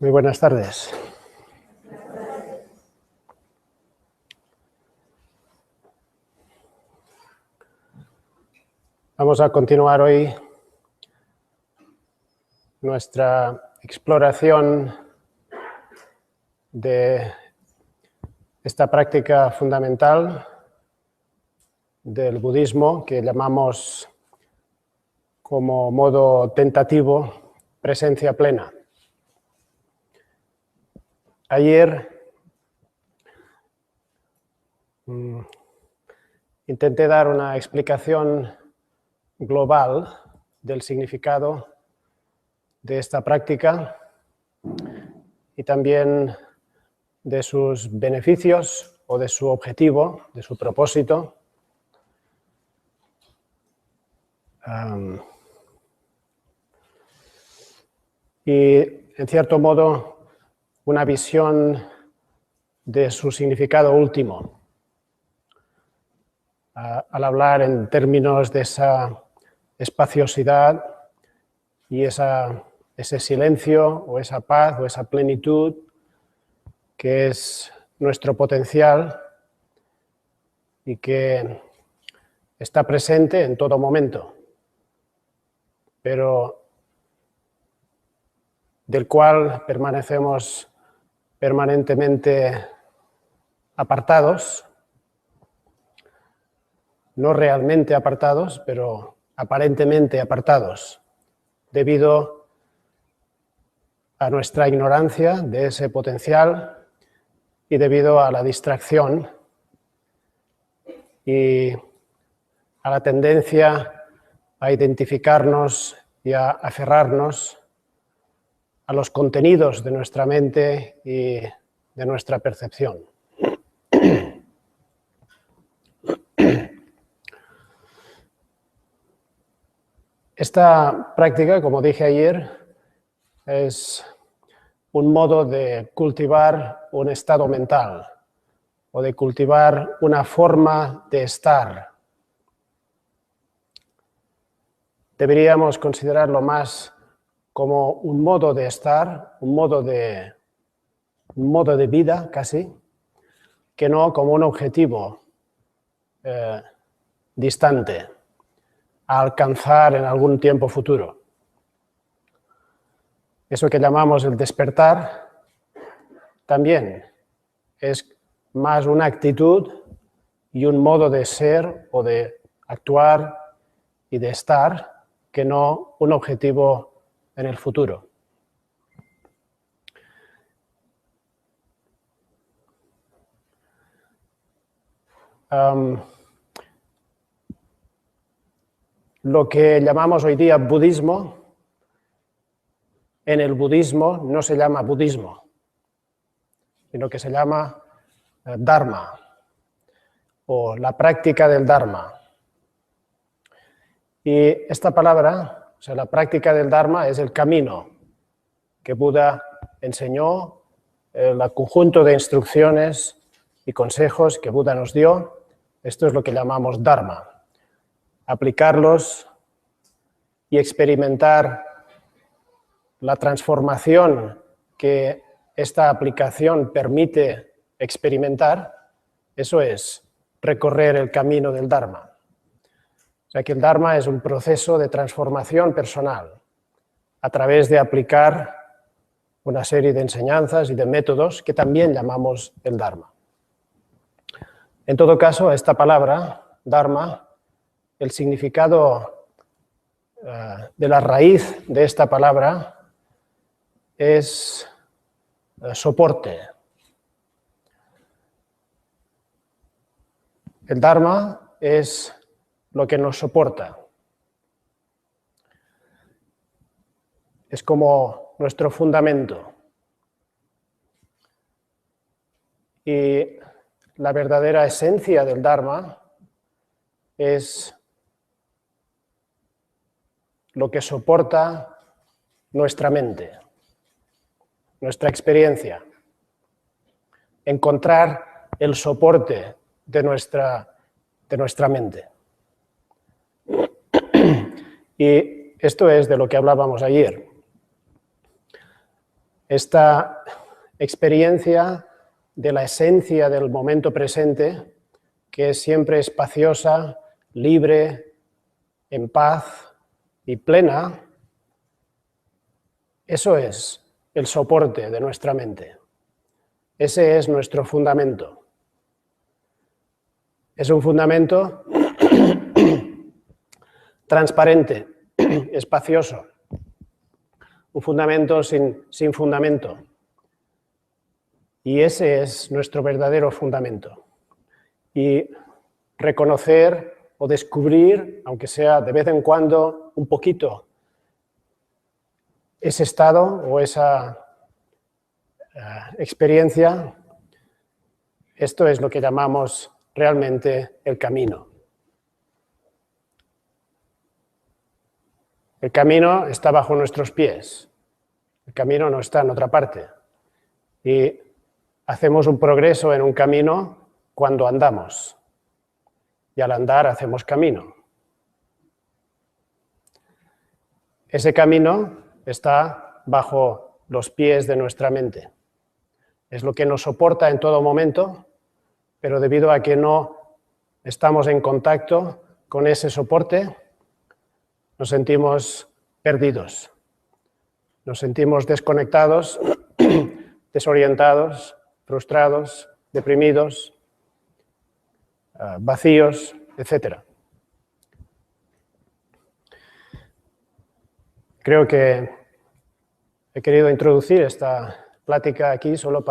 Muy buenas tardes. Vamos a continuar hoy nuestra exploración de esta práctica fundamental del budismo que llamamos como modo tentativo presencia plena. Ayer intenté dar una explicación global del significado de esta práctica y también de sus beneficios o de su objetivo, de su propósito. Y en cierto modo una visión de su significado último. Al hablar en términos de esa espaciosidad y ese silencio o esa paz o esa plenitud que es nuestro potencial y que está presente en todo momento, pero del cual permanecemos permanentemente apartados, no realmente apartados, pero aparentemente apartados, debido a nuestra ignorancia de ese potencial y debido a la distracción y a la tendencia a identificarnos y a aferrarnos a los contenidos de nuestra mente y de nuestra percepción. Esta práctica, como dije ayer, es un modo de cultivar un estado mental o de cultivar una forma de estar. Deberíamos considerarlo más como un modo de estar, un modo de vida casi, que no como un objetivo distante a alcanzar en algún tiempo futuro. Eso que llamamos el despertar también es más una actitud y un modo de ser o de actuar y de estar que no un objetivo en el futuro. Lo que llamamos hoy día budismo, en el budismo no se llama budismo, sino que se llama dharma o la práctica del dharma. Y esta palabra, o sea, la práctica del dharma es el camino que Buda enseñó, el conjunto de instrucciones y consejos que Buda nos dio. Esto es lo que llamamos dharma. Aplicarlos y experimentar la transformación que esta aplicación permite experimentar, eso es recorrer el camino del dharma. O sea que el dharma es un proceso de transformación personal a través de aplicar una serie de enseñanzas y de métodos que también llamamos el dharma. En todo caso, esta palabra, dharma, el significado de la raíz de esta palabra es soporte. El dharma es lo que nos soporta. Es como nuestro fundamento. Y la verdadera esencia del dharma es lo que soporta nuestra mente, nuestra experiencia. Encontrar el soporte de nuestra mente. Y esto es de lo que hablábamos ayer. esta experiencia de la esencia del momento presente, que es siempre espaciosa, libre, en paz y plena, eso es el soporte de nuestra mente. Ese es nuestro fundamento. Es un fundamento transparente, espacioso, un fundamento sin fundamento. Y ese es nuestro verdadero fundamento. Y reconocer o descubrir, aunque sea de vez en cuando, un poquito, ese estado o esa experiencia, esto es lo que llamamos realmente el camino. El camino está bajo nuestros pies. El camino no está en otra parte. Y hacemos un progreso en un camino cuando andamos. Y al andar hacemos camino. Ese camino está bajo los pies de nuestra mente. Es lo que nos soporta en todo momento, pero debido a que no estamos en contacto con ese soporte, nos sentimos perdidos, nos sentimos desconectados, desorientados, frustrados, deprimidos, vacíos, etc. Creo que he querido introducir esta plática aquí solo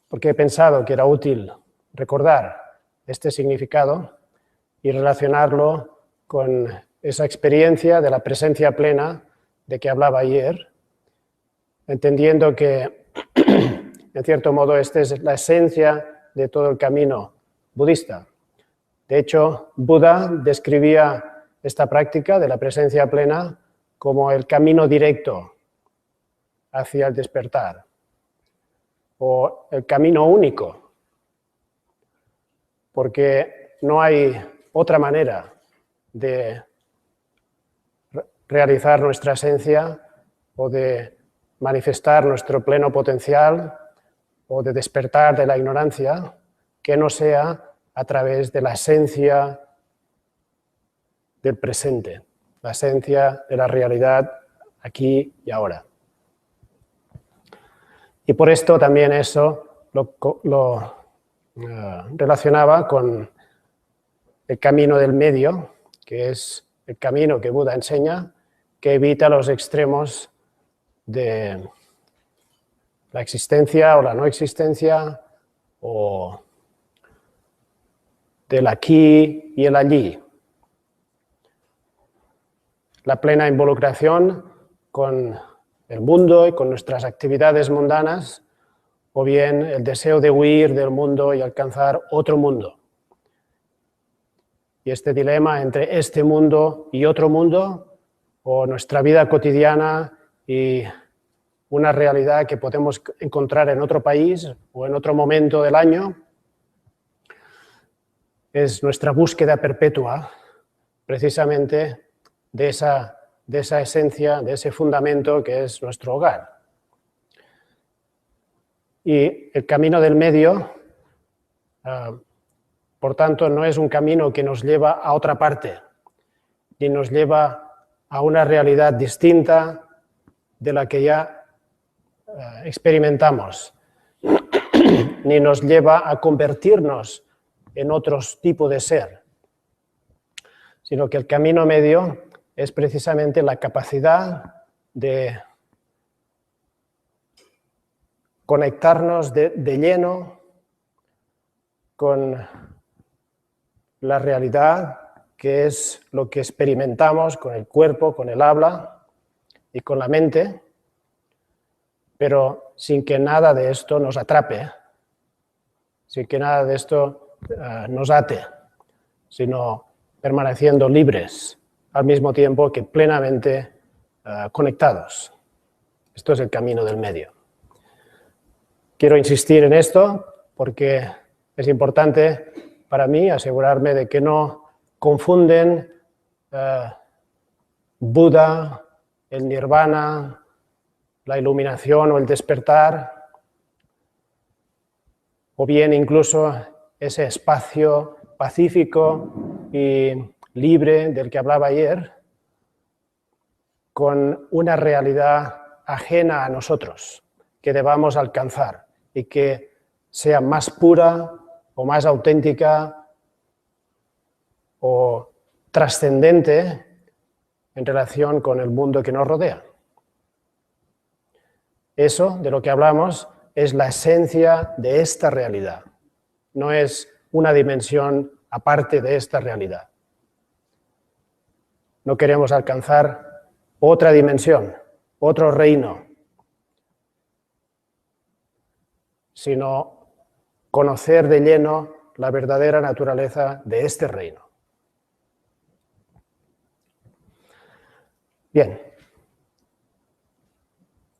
porque he pensado que era útil recordar este significado y relacionarlo con esa experiencia de la presencia plena de que hablaba ayer, entendiendo que, en cierto modo, esta es la esencia de todo el camino budista. De hecho, Buda describía esta práctica de la presencia plena como el camino directo hacia el despertar, o el camino único, porque no hay otra manera de realizar nuestra esencia o de manifestar nuestro pleno potencial o de despertar de la ignorancia que no sea a través de la esencia del presente, la esencia de la realidad aquí y ahora. Y por esto también eso lo relacionaba con el camino del medio, que es el camino que Buda enseña, que evita los extremos de la existencia o la no existencia, o del aquí y el allí. La plena involucración con el mundo y con nuestras actividades mundanas, o bien el deseo de huir del mundo y alcanzar otro mundo. Y este dilema entre este mundo y otro mundo, o nuestra vida cotidiana y una realidad que podemos encontrar en otro país o en otro momento del año, es nuestra búsqueda perpetua, precisamente de esa esencia, de ese fundamento que es nuestro hogar. Y el camino del medio, por tanto, no es un camino que nos lleva a otra parte, ni nos lleva a una realidad distinta de la que ya experimentamos, ni nos lleva a convertirnos en otro tipo de ser, sino que el camino medio es precisamente la capacidad de conectarnos de lleno con la realidad, que es lo que experimentamos con el cuerpo, con el habla y con la mente, pero sin que nada de esto nos atrape, sin que nada de esto nos ate, sino permaneciendo libres al mismo tiempo que plenamente conectados. Esto es el camino del medio. Quiero insistir en esto porque es importante para mí asegurarme de que no confunden Buda, el nirvana, la iluminación o el despertar, o bien incluso ese espacio pacífico y libre del que hablaba ayer, con una realidad ajena a nosotros, que debamos alcanzar y que sea más pura o más auténtica o trascendente en relación con el mundo que nos rodea. Eso de lo que hablamos es la esencia de esta realidad, no es una dimensión aparte de esta realidad. No queremos alcanzar otra dimensión, otro reino, sino conocer de lleno la verdadera naturaleza de este reino. Bien,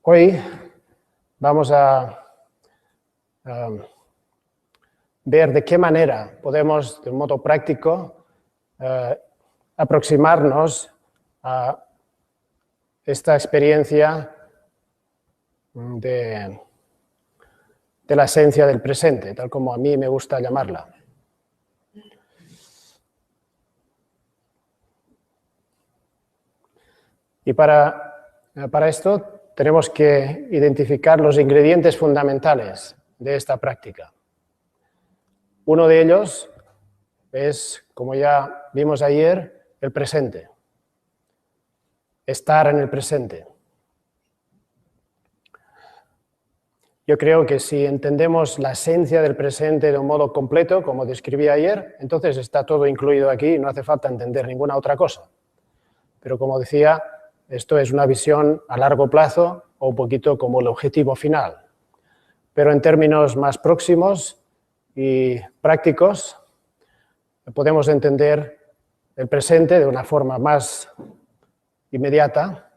hoy vamos a ver de qué manera podemos, de un modo práctico, aproximarnos a esta experiencia de la esencia del presente, tal como a mí me gusta llamarla. Y para esto tenemos que identificar los ingredientes fundamentales de esta práctica. Uno de ellos es, como ya vimos ayer, el presente. Estar en el presente. Yo creo que si entendemos la esencia del presente de un modo completo, como describí ayer, entonces está todo incluido aquí y no hace falta entender ninguna otra cosa. Pero como decía, esto es una visión a largo plazo o un poquito como el objetivo final. Pero en términos más próximos y prácticos, podemos entender el presente de una forma más inmediata.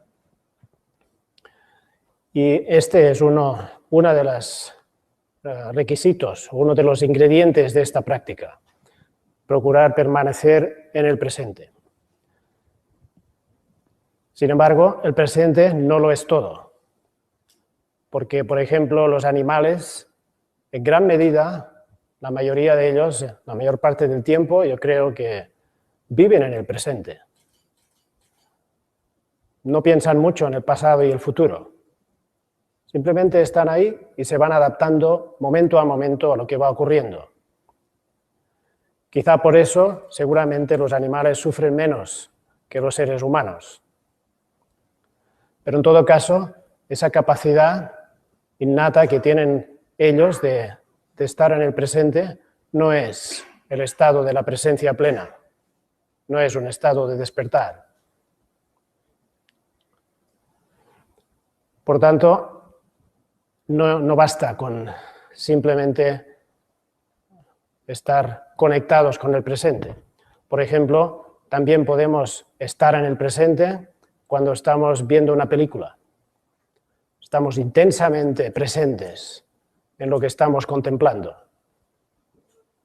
Y este es uno de los requisitos, uno de los ingredientes de esta práctica. Procurar permanecer en el presente. Sin embargo, el presente no lo es todo. Porque, por ejemplo, los animales, en gran medida, la mayoría de ellos, la mayor parte del tiempo, yo creo que viven en el presente. No piensan mucho en el pasado y el futuro. Simplemente están ahí y se van adaptando momento a momento a lo que va ocurriendo. Quizá por eso, seguramente, los animales sufren menos que los seres humanos. Pero en todo caso, esa capacidad innata que tienen ellos de estar en el presente no es el estado de la presencia plena, no es un estado de despertar. Por tanto, no basta con simplemente estar conectados con el presente. Por ejemplo, también podemos estar en el presente cuando estamos viendo una película. Estamos intensamente presentes en lo que estamos contemplando.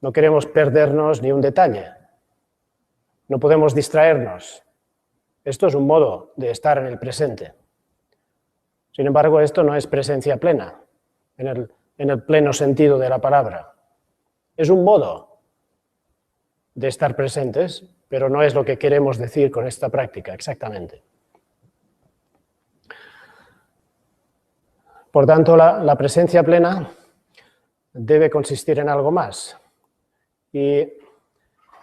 No queremos perdernos ni un detalle. No podemos distraernos. Esto es un modo de estar en el presente. Sin embargo, esto no es presencia plena, en el pleno sentido de la palabra. Es un modo de estar presentes, pero no es lo que queremos decir con esta práctica, exactamente. Por tanto, la presencia plena debe consistir en algo más. Y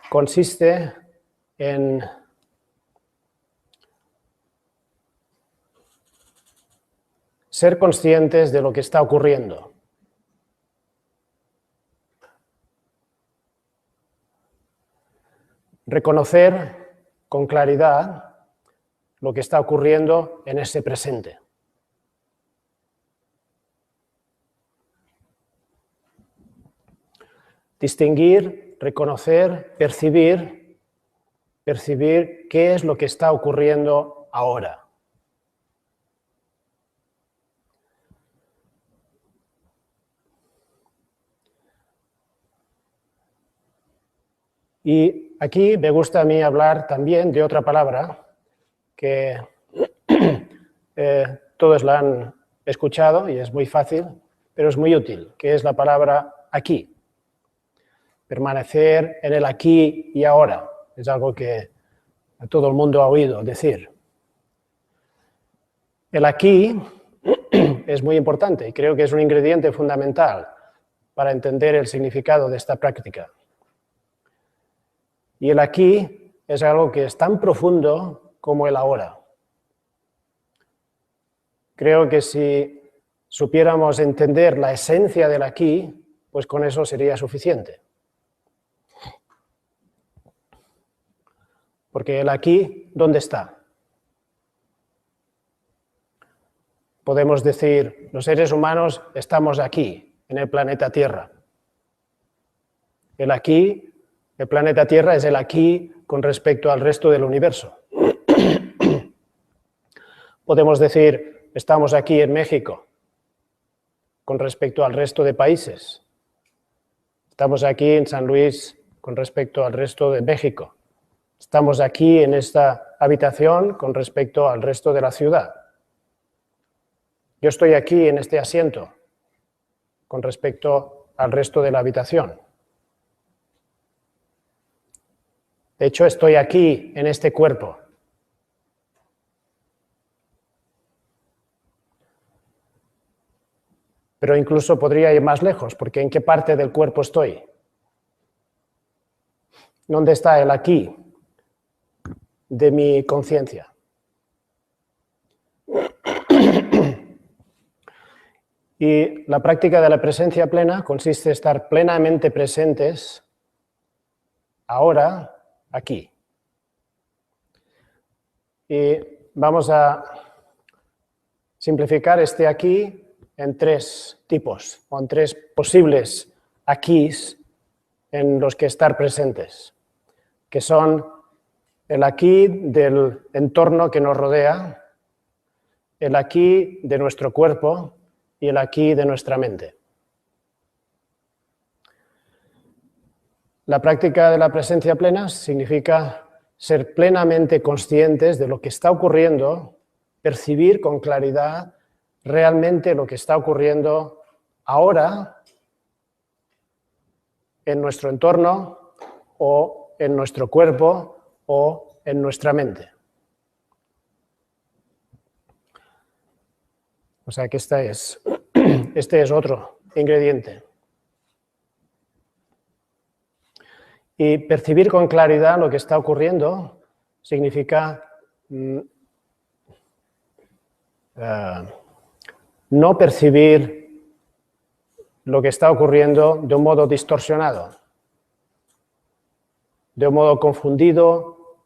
consiste en ser conscientes de lo que está ocurriendo. Reconocer con claridad lo que está ocurriendo en ese presente. Distinguir, reconocer, percibir qué es lo que está ocurriendo ahora. Y aquí me gusta a mí hablar también de otra palabra que todos la han escuchado y es muy fácil, pero es muy útil, que es la palabra aquí. Permanecer en el aquí y ahora. Es algo que todo el mundo ha oído decir. El aquí es muy importante y creo que es un ingrediente fundamental para entender el significado de esta práctica. Y el aquí es algo que es tan profundo como el ahora. Creo que si supiéramos entender la esencia del aquí, pues con eso sería suficiente. Porque el aquí, ¿dónde está? Podemos decir, los seres humanos estamos aquí, en el planeta Tierra. El aquí, el planeta Tierra es el aquí con respecto al resto del universo. Podemos decir, estamos aquí en México, con respecto al resto de países. Estamos aquí en San Luis, con respecto al resto de México. Estamos aquí en esta habitación, con respecto al resto de la ciudad. Yo estoy aquí en este asiento, con respecto al resto de la habitación. De hecho, estoy aquí en este cuerpo. Pero incluso podría ir más lejos, porque ¿en qué parte del cuerpo estoy? ¿Dónde está el aquí de mi conciencia? Y la práctica de la presencia plena consiste en estar plenamente presentes ahora, aquí. Y vamos a simplificar este aquí en tres tipos, o en tres posibles aquís en los que estar presentes, que son el aquí del entorno que nos rodea, el aquí de nuestro cuerpo y el aquí de nuestra mente. La práctica de la presencia plena significa ser plenamente conscientes de lo que está ocurriendo, percibir con claridad realmente lo que está ocurriendo ahora en nuestro entorno o en nuestro cuerpo o en nuestra mente. O sea que este es otro ingrediente. Y percibir con claridad lo que está ocurriendo significa no percibir lo que está ocurriendo de un modo distorsionado, de un modo confundido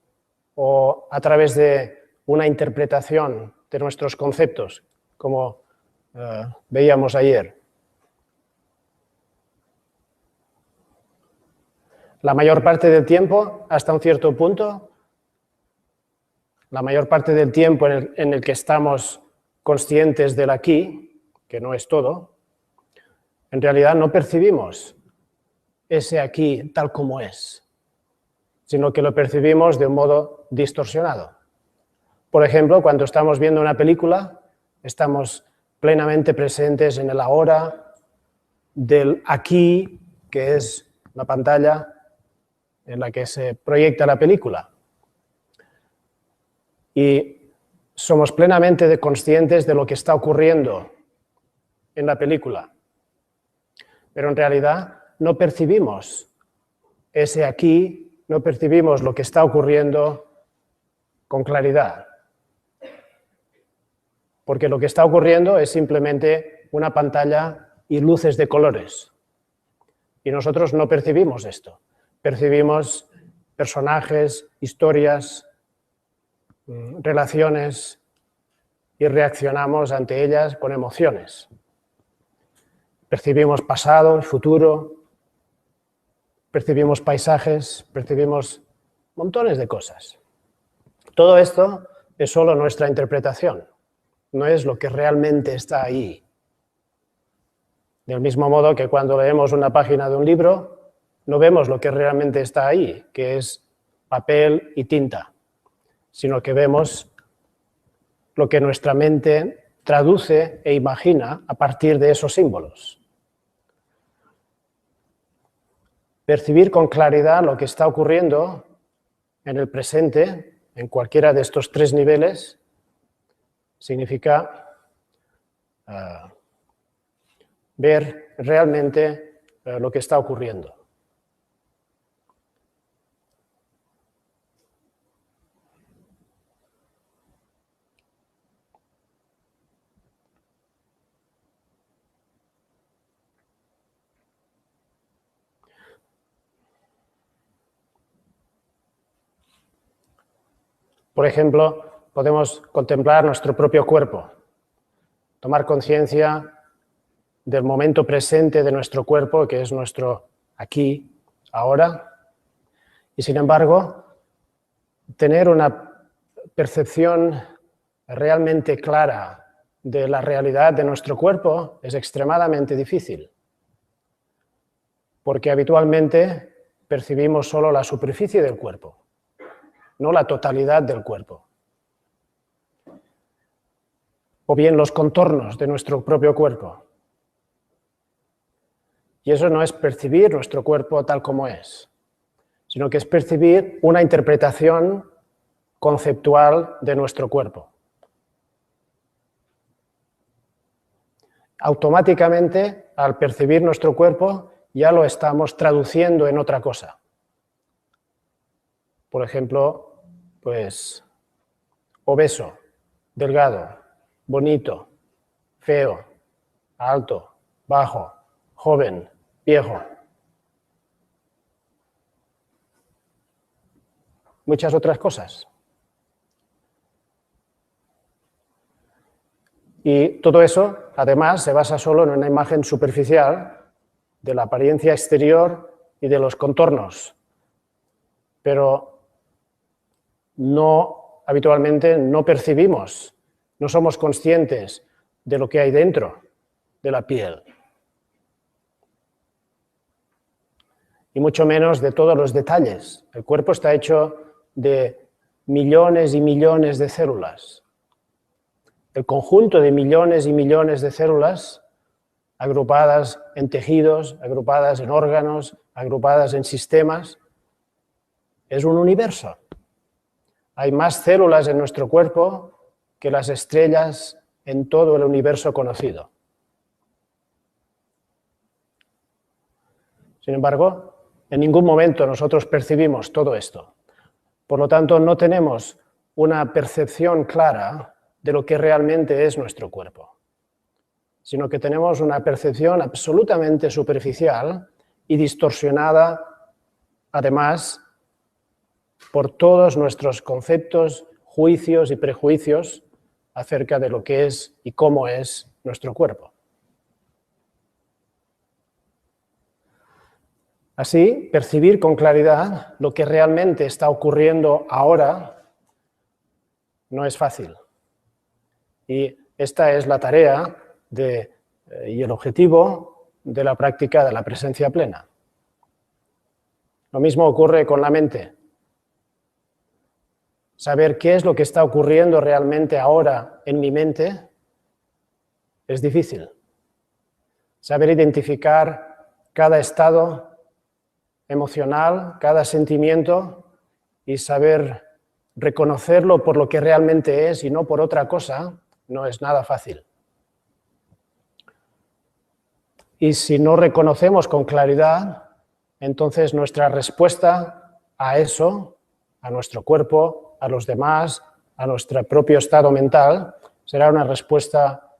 o a través de una interpretación de nuestros conceptos, como veíamos ayer. La mayor parte del tiempo, hasta un cierto punto, la mayor parte del tiempo en el que estamos conscientes del aquí, que no es todo, en realidad no percibimos ese aquí tal como es, sino que lo percibimos de un modo distorsionado. Por ejemplo, cuando estamos viendo una película, estamos plenamente presentes en el ahora del aquí, que es la pantalla en la que se proyecta la película. Y somos plenamente conscientes de lo que está ocurriendo en la película. Pero en realidad no percibimos ese aquí, no percibimos lo que está ocurriendo con claridad. Porque lo que está ocurriendo es simplemente una pantalla y luces de colores. Y nosotros no percibimos esto. Percibimos personajes, historias, relaciones y reaccionamos ante ellas con emociones. Percibimos pasado, futuro, percibimos paisajes, percibimos montones de cosas. Todo esto es solo nuestra interpretación, no es lo que realmente está ahí. Del mismo modo que cuando leemos una página de un libro, no vemos lo que realmente está ahí, que es papel y tinta, sino que vemos lo que nuestra mente traduce e imagina a partir de esos símbolos. Percibir con claridad lo que está ocurriendo en el presente, en cualquiera de estos tres niveles, significa ver realmente lo que está ocurriendo. Por ejemplo, podemos contemplar nuestro propio cuerpo, tomar conciencia del momento presente de nuestro cuerpo, que es nuestro aquí, ahora, y sin embargo, tener una percepción realmente clara de la realidad de nuestro cuerpo es extremadamente difícil, porque habitualmente percibimos solo la superficie del cuerpo, no la totalidad del cuerpo, o bien los contornos de nuestro propio cuerpo. Y eso no es percibir nuestro cuerpo tal como es, sino que es percibir una interpretación conceptual de nuestro cuerpo. Automáticamente, al percibir nuestro cuerpo, ya lo estamos traduciendo en otra cosa. Por ejemplo, pues, obeso, delgado, bonito, feo, alto, bajo, joven, viejo. Muchas otras cosas. Y todo eso, además, se basa solo en una imagen superficial de la apariencia exterior y de los contornos. Pero habitualmente no percibimos, no somos conscientes de lo que hay dentro de la piel. Y mucho menos de todos los detalles. El cuerpo está hecho de millones y millones de células. El conjunto de millones y millones de células agrupadas en tejidos, agrupadas en órganos, agrupadas en sistemas, es un universo. Hay más células en nuestro cuerpo que las estrellas en todo el universo conocido. Sin embargo, en ningún momento nosotros percibimos todo esto. Por lo tanto, no tenemos una percepción clara de lo que realmente es nuestro cuerpo, sino que tenemos una percepción absolutamente superficial y distorsionada, además, por todos nuestros conceptos, juicios y prejuicios acerca de lo que es y cómo es nuestro cuerpo. Así, percibir con claridad lo que realmente está ocurriendo ahora no es fácil. Y esta es la tarea y el objetivo de la práctica de la presencia plena. Lo mismo ocurre con la mente. Saber qué es lo que está ocurriendo realmente ahora en mi mente es difícil. Saber identificar cada estado emocional, cada sentimiento y saber reconocerlo por lo que realmente es y no por otra cosa, no es nada fácil. Y si no reconocemos con claridad, entonces nuestra respuesta a eso, a nuestro cuerpo, a los demás, a nuestro propio estado mental, será una respuesta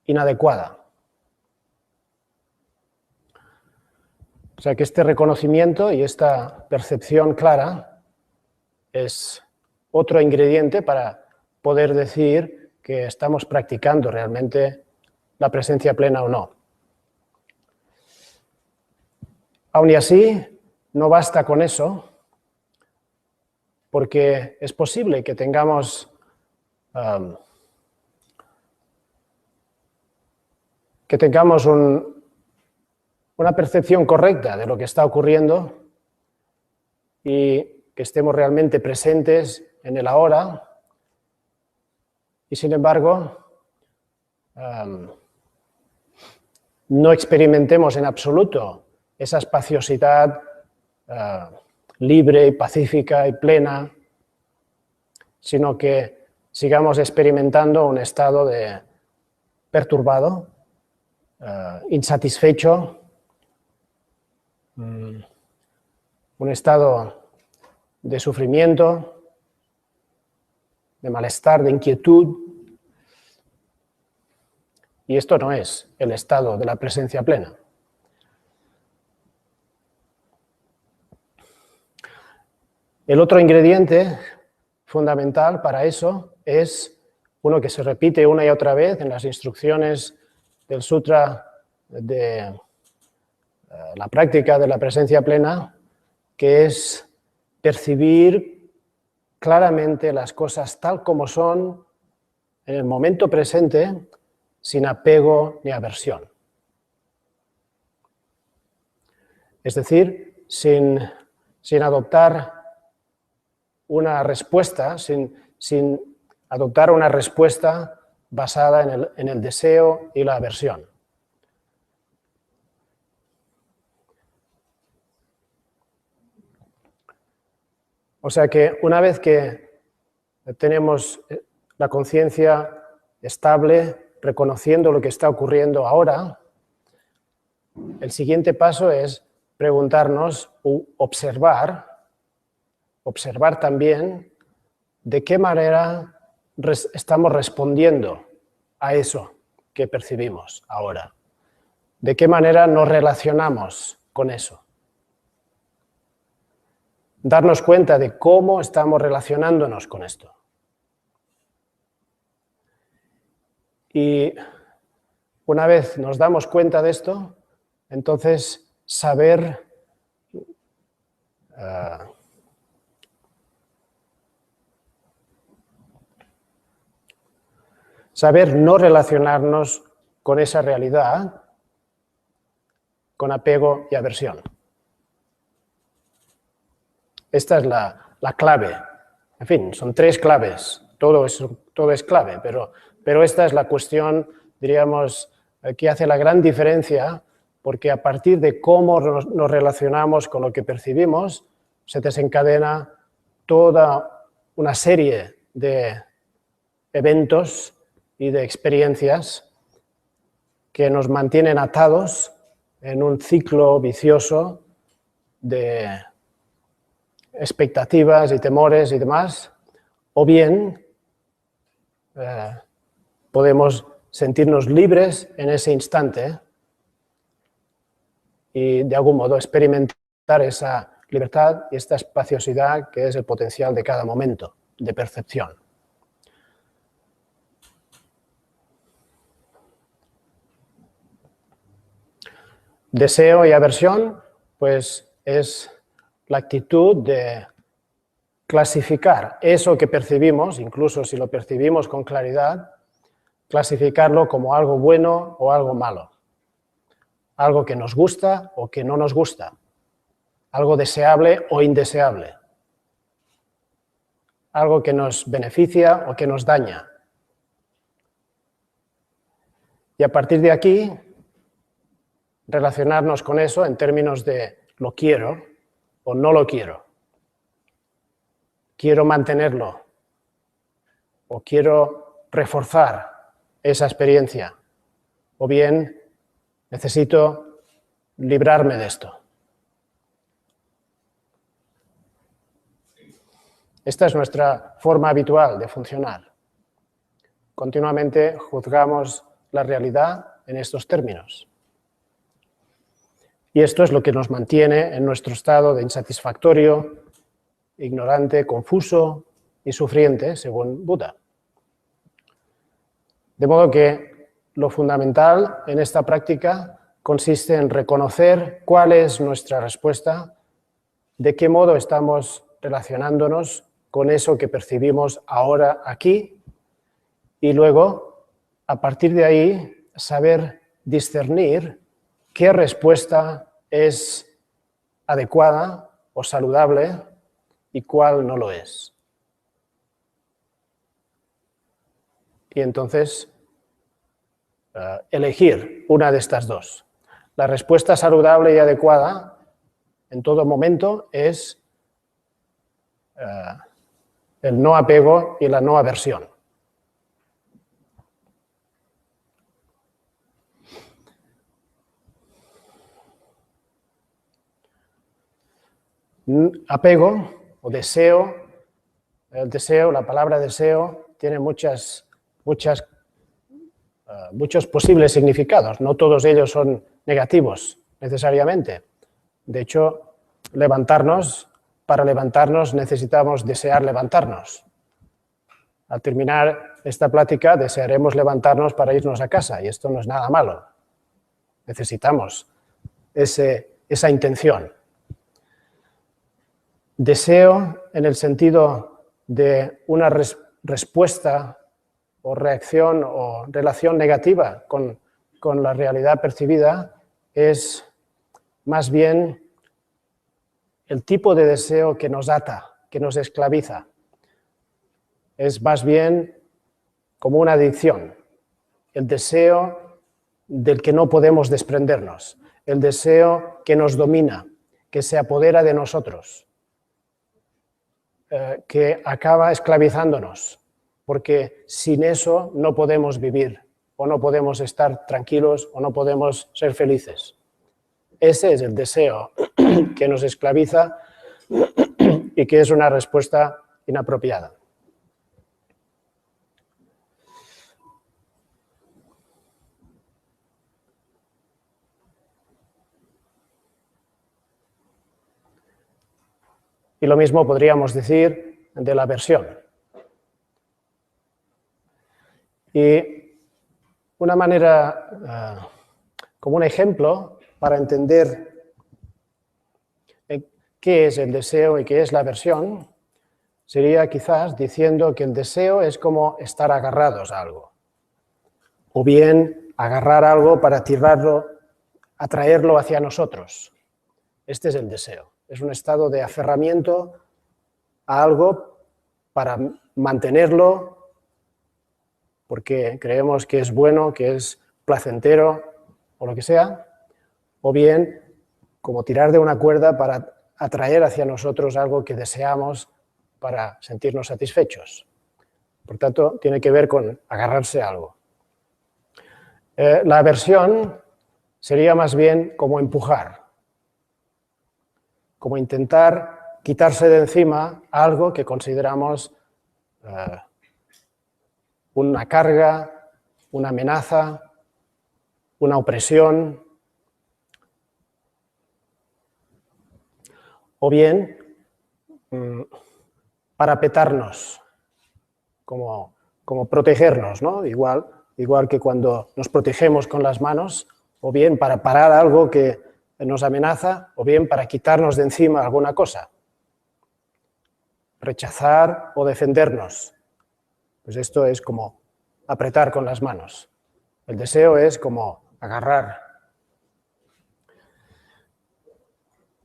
inadecuada. O sea que este reconocimiento y esta percepción clara es otro ingrediente para poder decir que estamos practicando realmente la presencia plena o no. Aun y así, no basta con eso, porque es posible que tengamos una percepción correcta de lo que está ocurriendo y que estemos realmente presentes en el ahora, y sin embargo, no experimentemos en absoluto esa espaciosidad libre y pacífica y plena, sino que sigamos experimentando un estado de perturbado, insatisfecho, un estado de sufrimiento, de malestar, de inquietud. Y esto no es el estado de la presencia plena. El otro ingrediente fundamental para eso es uno que se repite una y otra vez en las instrucciones del Sutra de la práctica de la presencia plena, que es percibir claramente las cosas tal como son en el momento presente, sin apego ni aversión. Es decir, sin adoptar una respuesta, sin adoptar una respuesta basada en el deseo y la aversión. O sea que una vez que tenemos la conciencia estable, reconociendo lo que está ocurriendo ahora, el siguiente paso es preguntarnos o observar también de qué manera estamos respondiendo a eso que percibimos ahora. De qué manera nos relacionamos con eso. Darnos cuenta de cómo estamos relacionándonos con esto. Y una vez nos damos cuenta de esto, entonces saber no relacionarnos con esa realidad con apego y aversión. Esta es la clave. En fin, son tres claves. Todo es clave, pero esta es la cuestión, diríamos, que hace la gran diferencia, porque a partir de cómo nos relacionamos con lo que percibimos, se desencadena toda una serie de eventos y de experiencias que nos mantienen atados en un ciclo vicioso de expectativas y temores y demás, o bien podemos sentirnos libres en ese instante y de algún modo experimentar esa libertad y esta espaciosidad que es el potencial de cada momento de percepción. Deseo y aversión, pues es la actitud de clasificar eso que percibimos, incluso si lo percibimos con claridad, clasificarlo como algo bueno o algo malo, algo que nos gusta o que no nos gusta, algo deseable o indeseable, algo que nos beneficia o que nos daña. Y a partir de aquí, relacionarnos con eso en términos de lo quiero o no lo quiero. Quiero mantenerlo o quiero reforzar esa experiencia o bien necesito librarme de esto. Esta es nuestra forma habitual de funcionar. Continuamente juzgamos la realidad en estos términos. Y esto es lo que nos mantiene en nuestro estado de insatisfactorio, ignorante, confuso y sufriente, según Buda. De modo que lo fundamental en esta práctica consiste en reconocer cuál es nuestra respuesta, de qué modo estamos relacionándonos con eso que percibimos ahora aquí, y luego, a partir de ahí, saber discernir qué respuesta es adecuada o saludable y cuál no lo es. Y entonces elegir una de estas dos. La respuesta saludable y adecuada en todo momento es el no apego y la no aversión. Apego o deseo, la palabra deseo tiene muchos posibles significados, no todos ellos son negativos necesariamente. De hecho, para levantarnos necesitamos desear levantarnos. Al terminar esta plática desearemos levantarnos para irnos a casa y esto no es nada malo. Necesitamos esa intención. Deseo en el sentido de una respuesta o reacción o relación negativa con la realidad percibida es más bien el tipo de deseo que nos ata, que nos esclaviza. Es más bien como una adicción, el deseo del que no podemos desprendernos, el deseo que nos domina, que se apodera de nosotros, que acaba esclavizándonos, porque sin eso no podemos vivir, o no podemos estar tranquilos, o no podemos ser felices. Ese es el deseo que nos esclaviza y que es una respuesta inapropiada. Y lo mismo podríamos decir de la aversión. Y una manera, como un ejemplo, para entender qué es el deseo y qué es la aversión, sería quizás diciendo que el deseo es como estar agarrados a algo. O bien agarrar algo para tirarlo, atraerlo hacia nosotros. Este es el deseo. Es un estado de aferramiento a algo para mantenerlo porque creemos que es bueno, que es placentero o lo que sea, o bien como tirar de una cuerda para atraer hacia nosotros algo que deseamos para sentirnos satisfechos. Por tanto, tiene que ver con agarrarse a algo. La aversión sería más bien como empujar, como intentar quitarse de encima algo que consideramos una carga, una amenaza, una opresión, o bien parapetarnos, como protegernos, ¿no? Igual que cuando nos protegemos con las manos, o bien para parar algo que nos amenaza, o bien para quitarnos de encima alguna cosa. Rechazar o defendernos. Pues esto es como apretar con las manos. El deseo es como agarrar.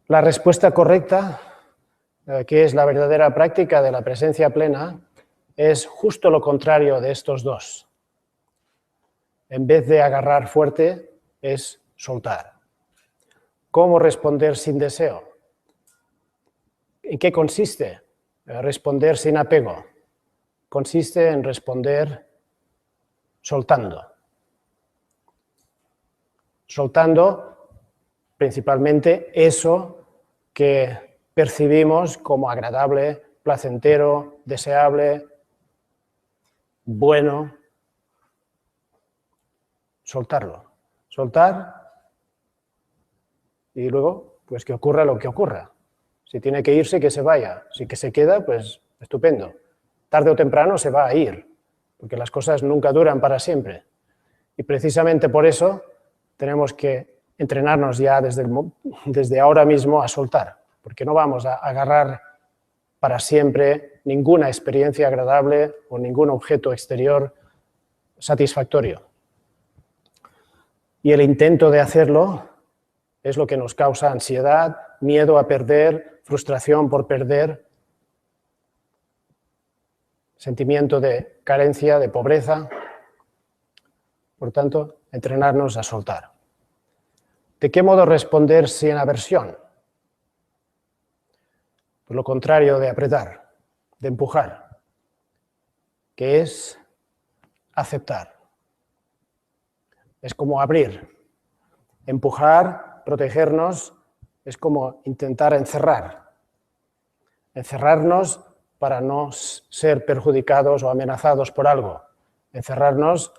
La respuesta correcta, que es la verdadera práctica de la presencia plena, es justo lo contrario de estos dos. En vez de agarrar fuerte, es soltar. ¿Cómo responder sin deseo? ¿En qué consiste responder sin apego? Consiste en responder soltando. Soltando principalmente eso que percibimos como agradable, placentero, deseable, bueno. Soltarlo. Soltar y luego, pues que ocurra lo que ocurra. Si tiene que irse, que se vaya. Si que se queda, pues estupendo. Tarde o temprano se va a ir, porque las cosas nunca duran para siempre. Y precisamente por eso tenemos que entrenarnos ya desde ahora mismo a soltar, porque no vamos a agarrar para siempre ninguna experiencia agradable o ningún objeto exterior satisfactorio. Y el intento de hacerlo es lo que nos causa ansiedad, miedo a perder, frustración por perder, sentimiento de carencia, de pobreza. Por tanto, entrenarnos a soltar. ¿De qué modo responder sin aversión? Pues lo contrario de apretar, de empujar, que es aceptar. Es como abrir. Empujar, protegernos, es como intentar encerrar. Encerrarnos para no ser perjudicados o amenazados por algo. Encerrarnos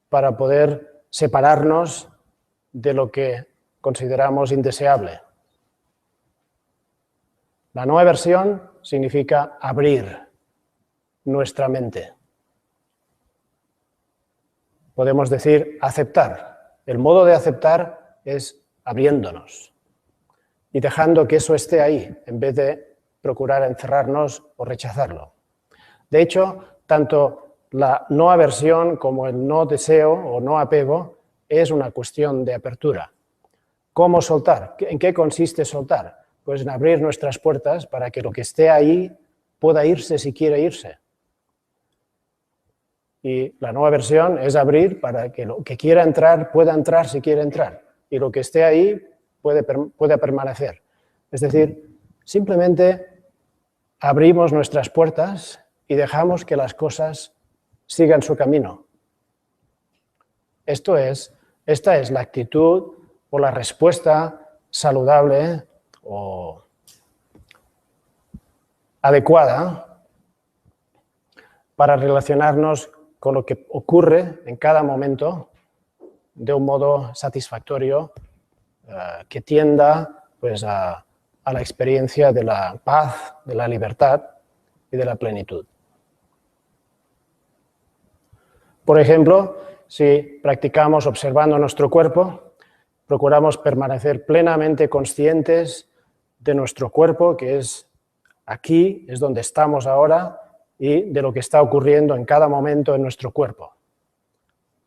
para poder separarnos de lo que consideramos indeseable. La no aversión significa abrir nuestra mente. Podemos decir aceptar. El modo de aceptar es abriéndonos y dejando que eso esté ahí, en vez de procurar encerrarnos o rechazarlo. De hecho, tanto la no aversión como el no deseo o no apego es una cuestión de apertura. ¿Cómo soltar? ¿En qué consiste soltar? Pues en abrir nuestras puertas para que lo que esté ahí pueda irse si quiere irse. Y la no aversión es abrir para que lo que quiera entrar pueda entrar si quiere entrar. Y lo que esté ahí pueda permanecer. Es decir, simplemente abrimos nuestras puertas y dejamos que las cosas sigan su camino. Esta es la actitud o la respuesta saludable o adecuada para relacionarnos con lo que ocurre en cada momento de un modo satisfactorio que tienda pues, a la experiencia de la paz, de la libertad y de la plenitud. Por ejemplo, si practicamos observando nuestro cuerpo, procuramos permanecer plenamente conscientes de nuestro cuerpo, que es aquí, es donde estamos ahora, y de lo que está ocurriendo en cada momento en nuestro cuerpo.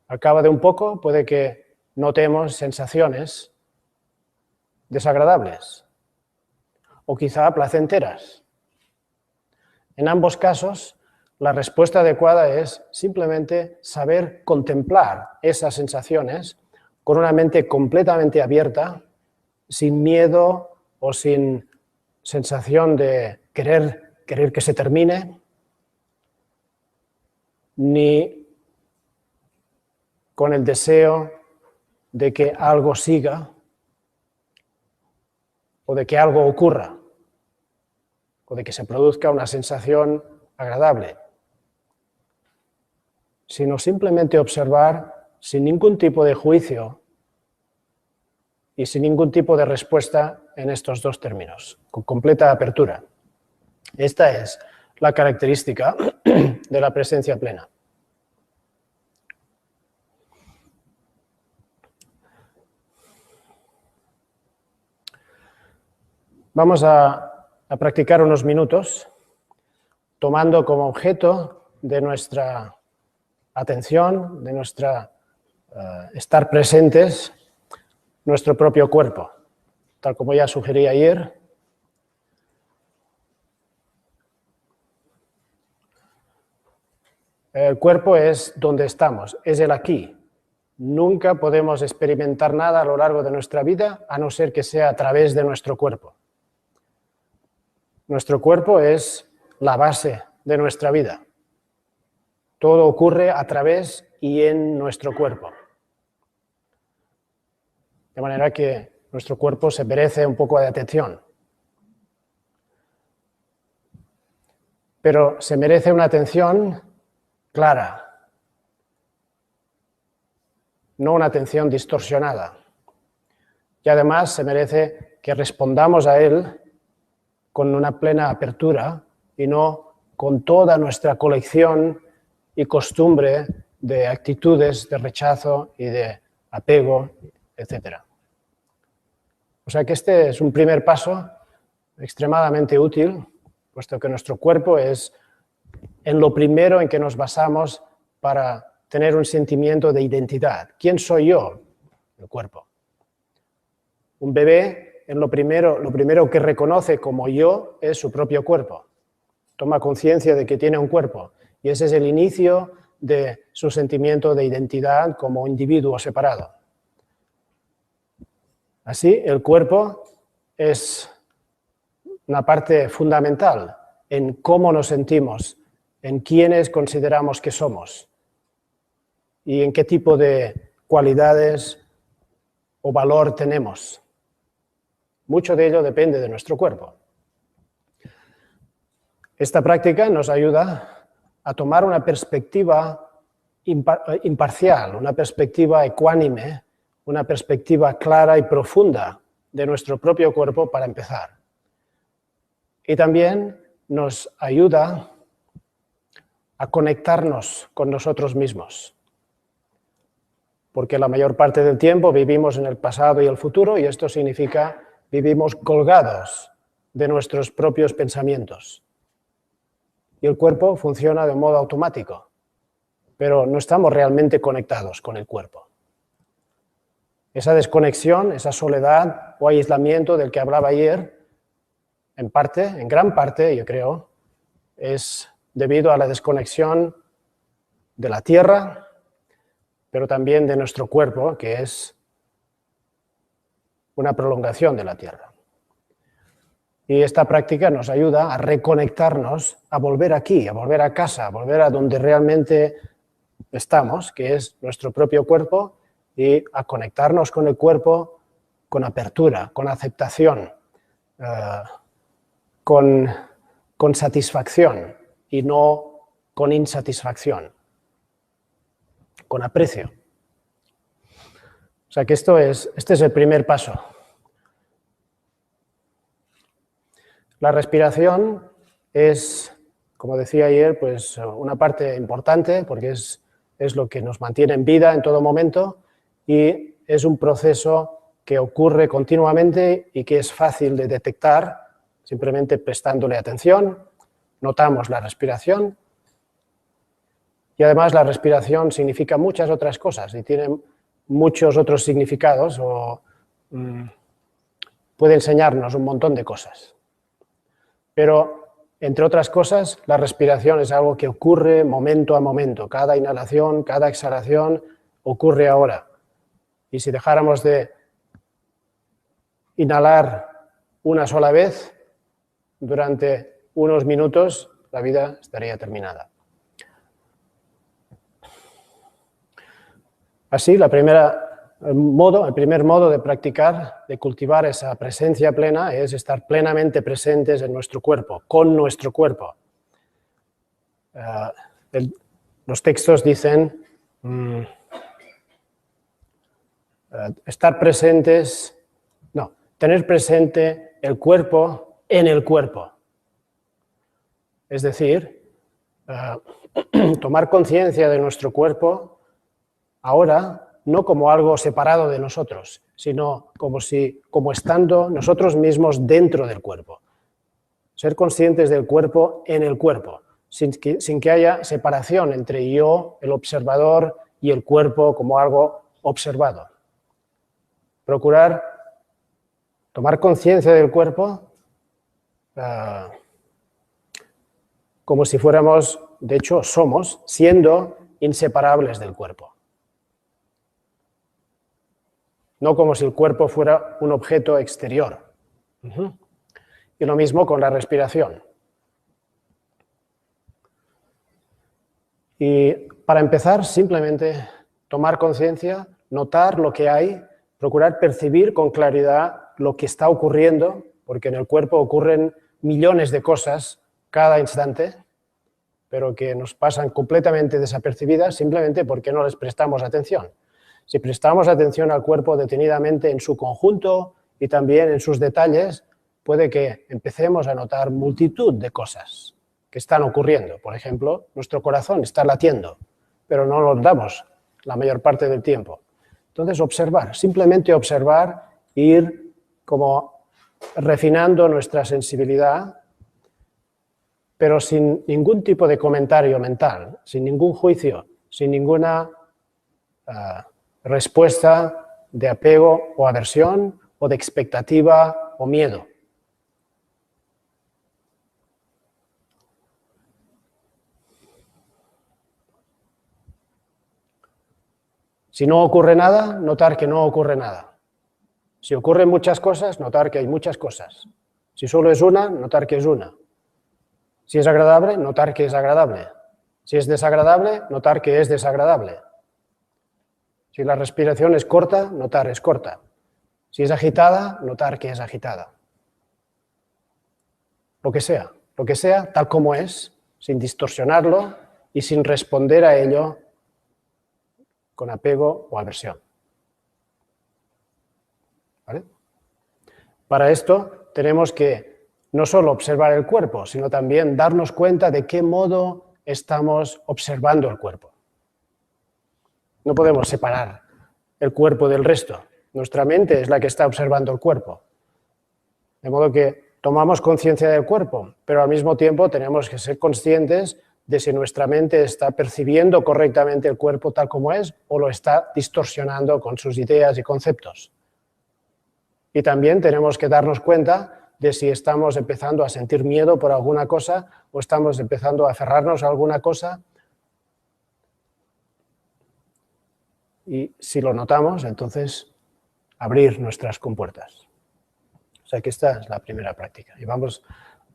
Al cabo de un poco puede que notemos sensaciones desagradables o quizá placenteras. En ambos casos, la respuesta adecuada es simplemente saber contemplar esas sensaciones con una mente completamente abierta, sin miedo o sin sensación de querer que se termine, ni con el deseo de que algo siga o de que algo ocurra o de que se produzca una sensación agradable, sino simplemente observar sin ningún tipo de juicio y sin ningún tipo de respuesta en estos dos términos, con completa apertura. Esta es la característica de la presencia plena. Vamos a practicar unos minutos tomando como objeto de nuestra atención, de nuestra estar presentes, nuestro propio cuerpo. Tal como ya sugerí ayer, el cuerpo es donde estamos, es el aquí. Nunca podemos experimentar nada a lo largo de nuestra vida a no ser que sea a través de nuestro cuerpo. Nuestro cuerpo es la base de nuestra vida. Todo ocurre a través y en nuestro cuerpo. De manera que nuestro cuerpo se merece un poco de atención. Pero se merece una atención clara, no una atención distorsionada. Y además se merece que respondamos a él con una plena apertura y no con toda nuestra colección y costumbre de actitudes de rechazo y de apego, etc. O sea que este es un primer paso extremadamente útil, puesto que nuestro cuerpo es en lo primero en que nos basamos para tener un sentimiento de identidad. ¿Quién soy yo? El cuerpo. Un bebé, lo primero que reconoce como yo es su propio cuerpo. Toma conciencia de que tiene un cuerpo y ese es el inicio de su sentimiento de identidad como individuo separado. Así, el cuerpo es una parte fundamental en cómo nos sentimos, en quiénes consideramos que somos y en qué tipo de cualidades o valor tenemos. Mucho de ello depende de nuestro cuerpo. Esta práctica nos ayuda a tomar una perspectiva imparcial, una perspectiva ecuánime, una perspectiva clara y profunda de nuestro propio cuerpo para empezar. Y también nos ayuda a conectarnos con nosotros mismos. Porque la mayor parte del tiempo vivimos en el pasado y el futuro, y esto significa vivimos colgados de nuestros propios pensamientos. Y el cuerpo funciona de modo automático, pero no estamos realmente conectados con el cuerpo. Esa desconexión, esa soledad o aislamiento del que hablaba ayer, en parte, en gran parte, yo creo, es debido a la desconexión de la tierra, pero también de nuestro cuerpo, que es una prolongación de la tierra. Y esta práctica nos ayuda a reconectarnos, a volver aquí, a volver a casa, a volver a donde realmente estamos, que es nuestro propio cuerpo, y a conectarnos con el cuerpo con apertura, con aceptación, con satisfacción y no con insatisfacción, con aprecio. O sea que este es el primer paso. La respiración es, como decía ayer, pues una parte importante porque es lo que nos mantiene en vida en todo momento y es un proceso que ocurre continuamente y que es fácil de detectar simplemente prestándole atención. Notamos la respiración y además la respiración significa muchas otras cosas y tiene muchos otros significados o puede enseñarnos un montón de cosas. Pero, entre otras cosas, la respiración es algo que ocurre momento a momento. Cada inhalación, cada exhalación ocurre ahora. Y si dejáramos de inhalar una sola vez durante unos minutos, la vida estaría terminada. Así, el primer modo de practicar, de cultivar esa presencia plena, es estar plenamente presentes en nuestro cuerpo, con nuestro cuerpo. Los textos dicen tener presente el cuerpo en el cuerpo. Es decir, tomar conciencia de nuestro cuerpo ahora no como algo separado de nosotros, sino como estando nosotros mismos dentro del cuerpo. Ser conscientes del cuerpo en el cuerpo, sin que haya separación entre yo, el observador, y el cuerpo como algo observado. Procurar tomar conciencia del cuerpo como si fuéramos, de hecho somos, siendo inseparables del cuerpo. No como si el cuerpo fuera un objeto exterior. Y lo mismo con la respiración. Y para empezar, simplemente tomar conciencia, notar lo que hay, procurar percibir con claridad lo que está ocurriendo, porque en el cuerpo ocurren millones de cosas cada instante, pero que nos pasan completamente desapercibidas simplemente porque no les prestamos atención. Si prestamos atención al cuerpo detenidamente en su conjunto y también en sus detalles, puede que empecemos a notar multitud de cosas que están ocurriendo. Por ejemplo, nuestro corazón está latiendo, pero no lo damos la mayor parte del tiempo. Entonces, observar, simplemente observar, ir como refinando nuestra sensibilidad, pero sin ningún tipo de comentario mental, sin ningún juicio, sin ninguna respuesta de apego o aversión o de expectativa o miedo. Si no ocurre nada, notar que no ocurre nada. Si ocurren muchas cosas, notar que hay muchas cosas. Si solo es una, notar que es una. Si es agradable, notar que es agradable. Si es desagradable, notar que es desagradable. Si la respiración es corta, notar es corta. Si es agitada, notar que es agitada. Lo que sea tal como es, sin distorsionarlo y sin responder a ello con apego o aversión. ¿Vale? Para esto tenemos que no solo observar el cuerpo, sino también darnos cuenta de qué modo estamos observando el cuerpo. No podemos separar el cuerpo del resto. Nuestra mente es la que está observando el cuerpo. De modo que tomamos conciencia del cuerpo, pero al mismo tiempo tenemos que ser conscientes de si nuestra mente está percibiendo correctamente el cuerpo tal como es o lo está distorsionando con sus ideas y conceptos. Y también tenemos que darnos cuenta de si estamos empezando a sentir miedo por alguna cosa o estamos empezando a aferrarnos a alguna cosa. Y si lo notamos, entonces abrir nuestras compuertas. O sea que esta es la primera práctica. Y vamos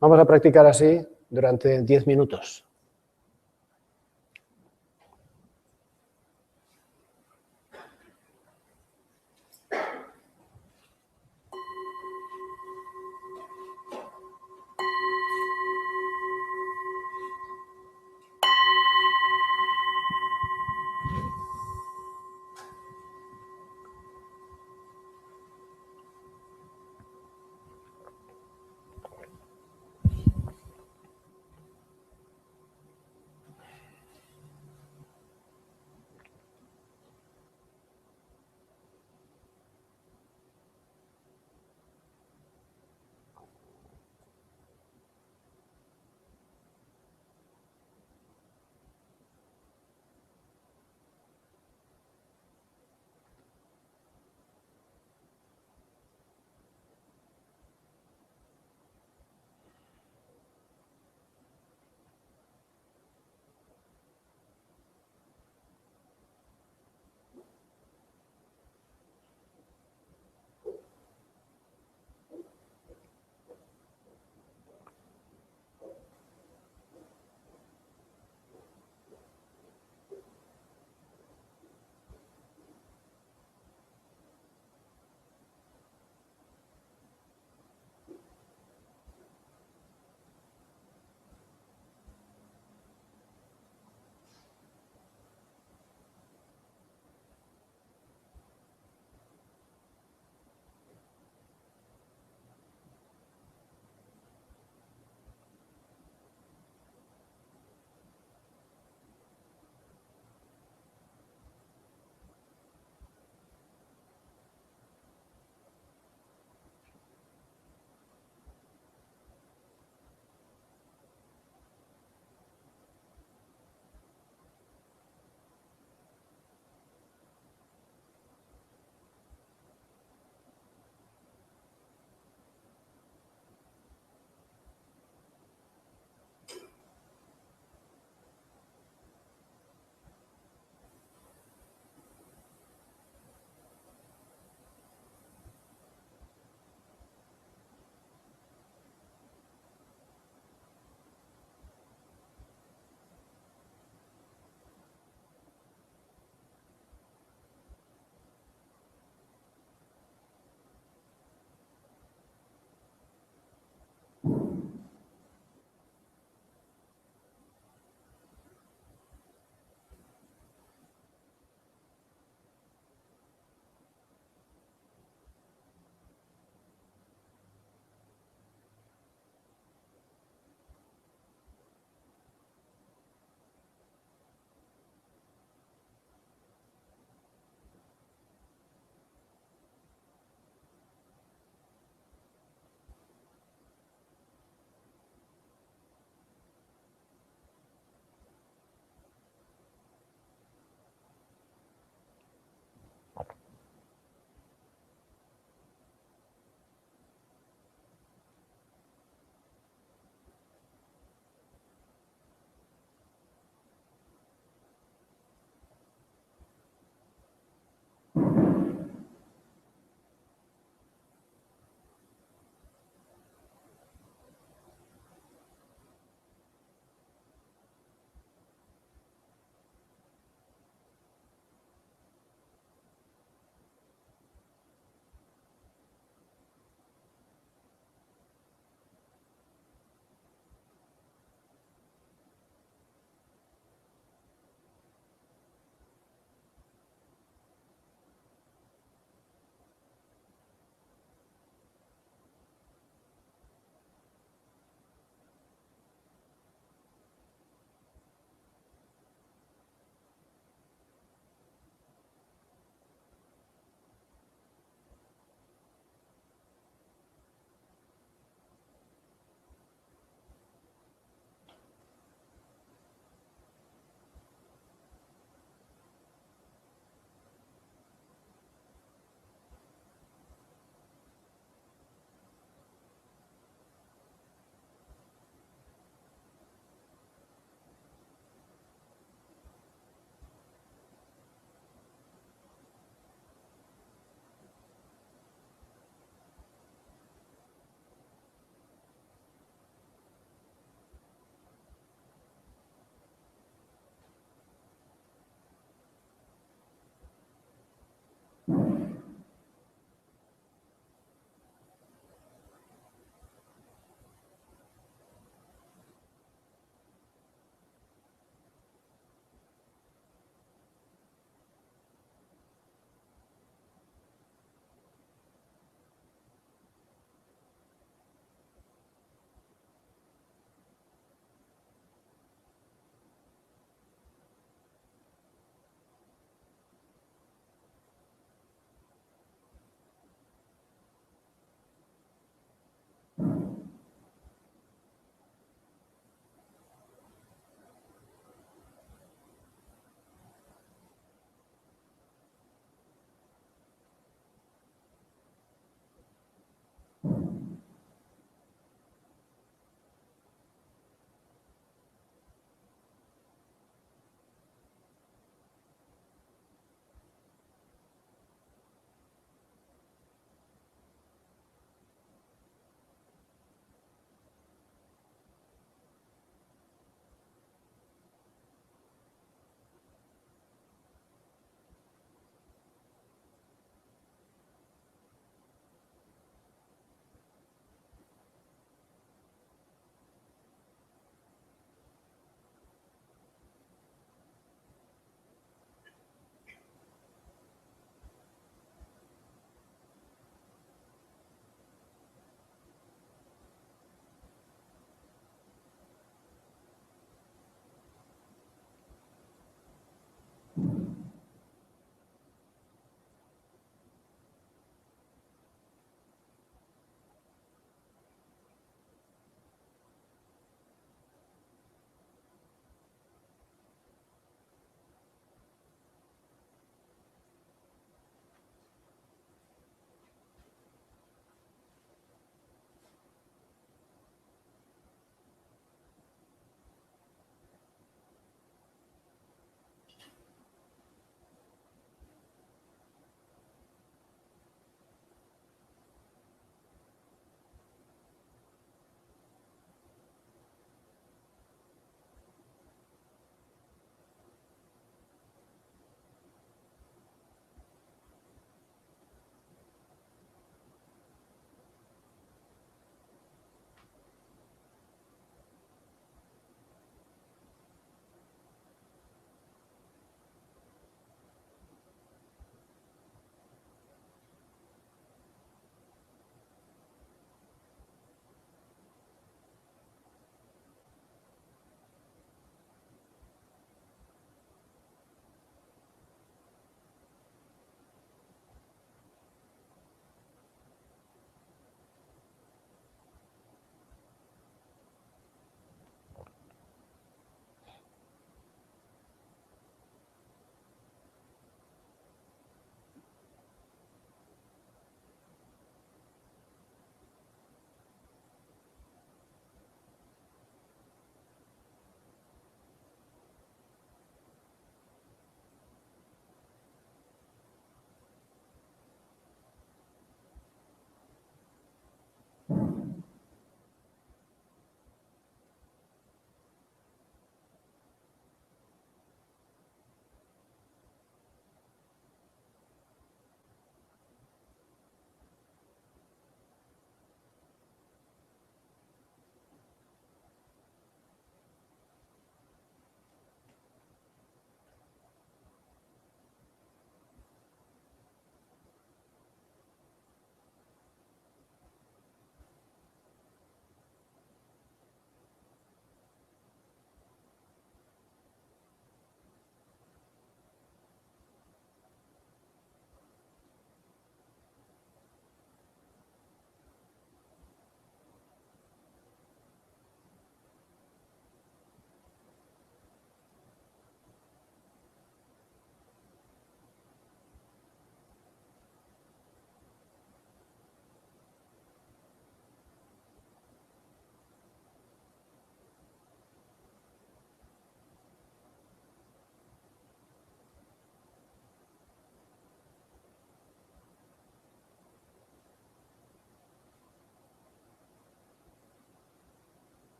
a practicar así durante 10 minutos.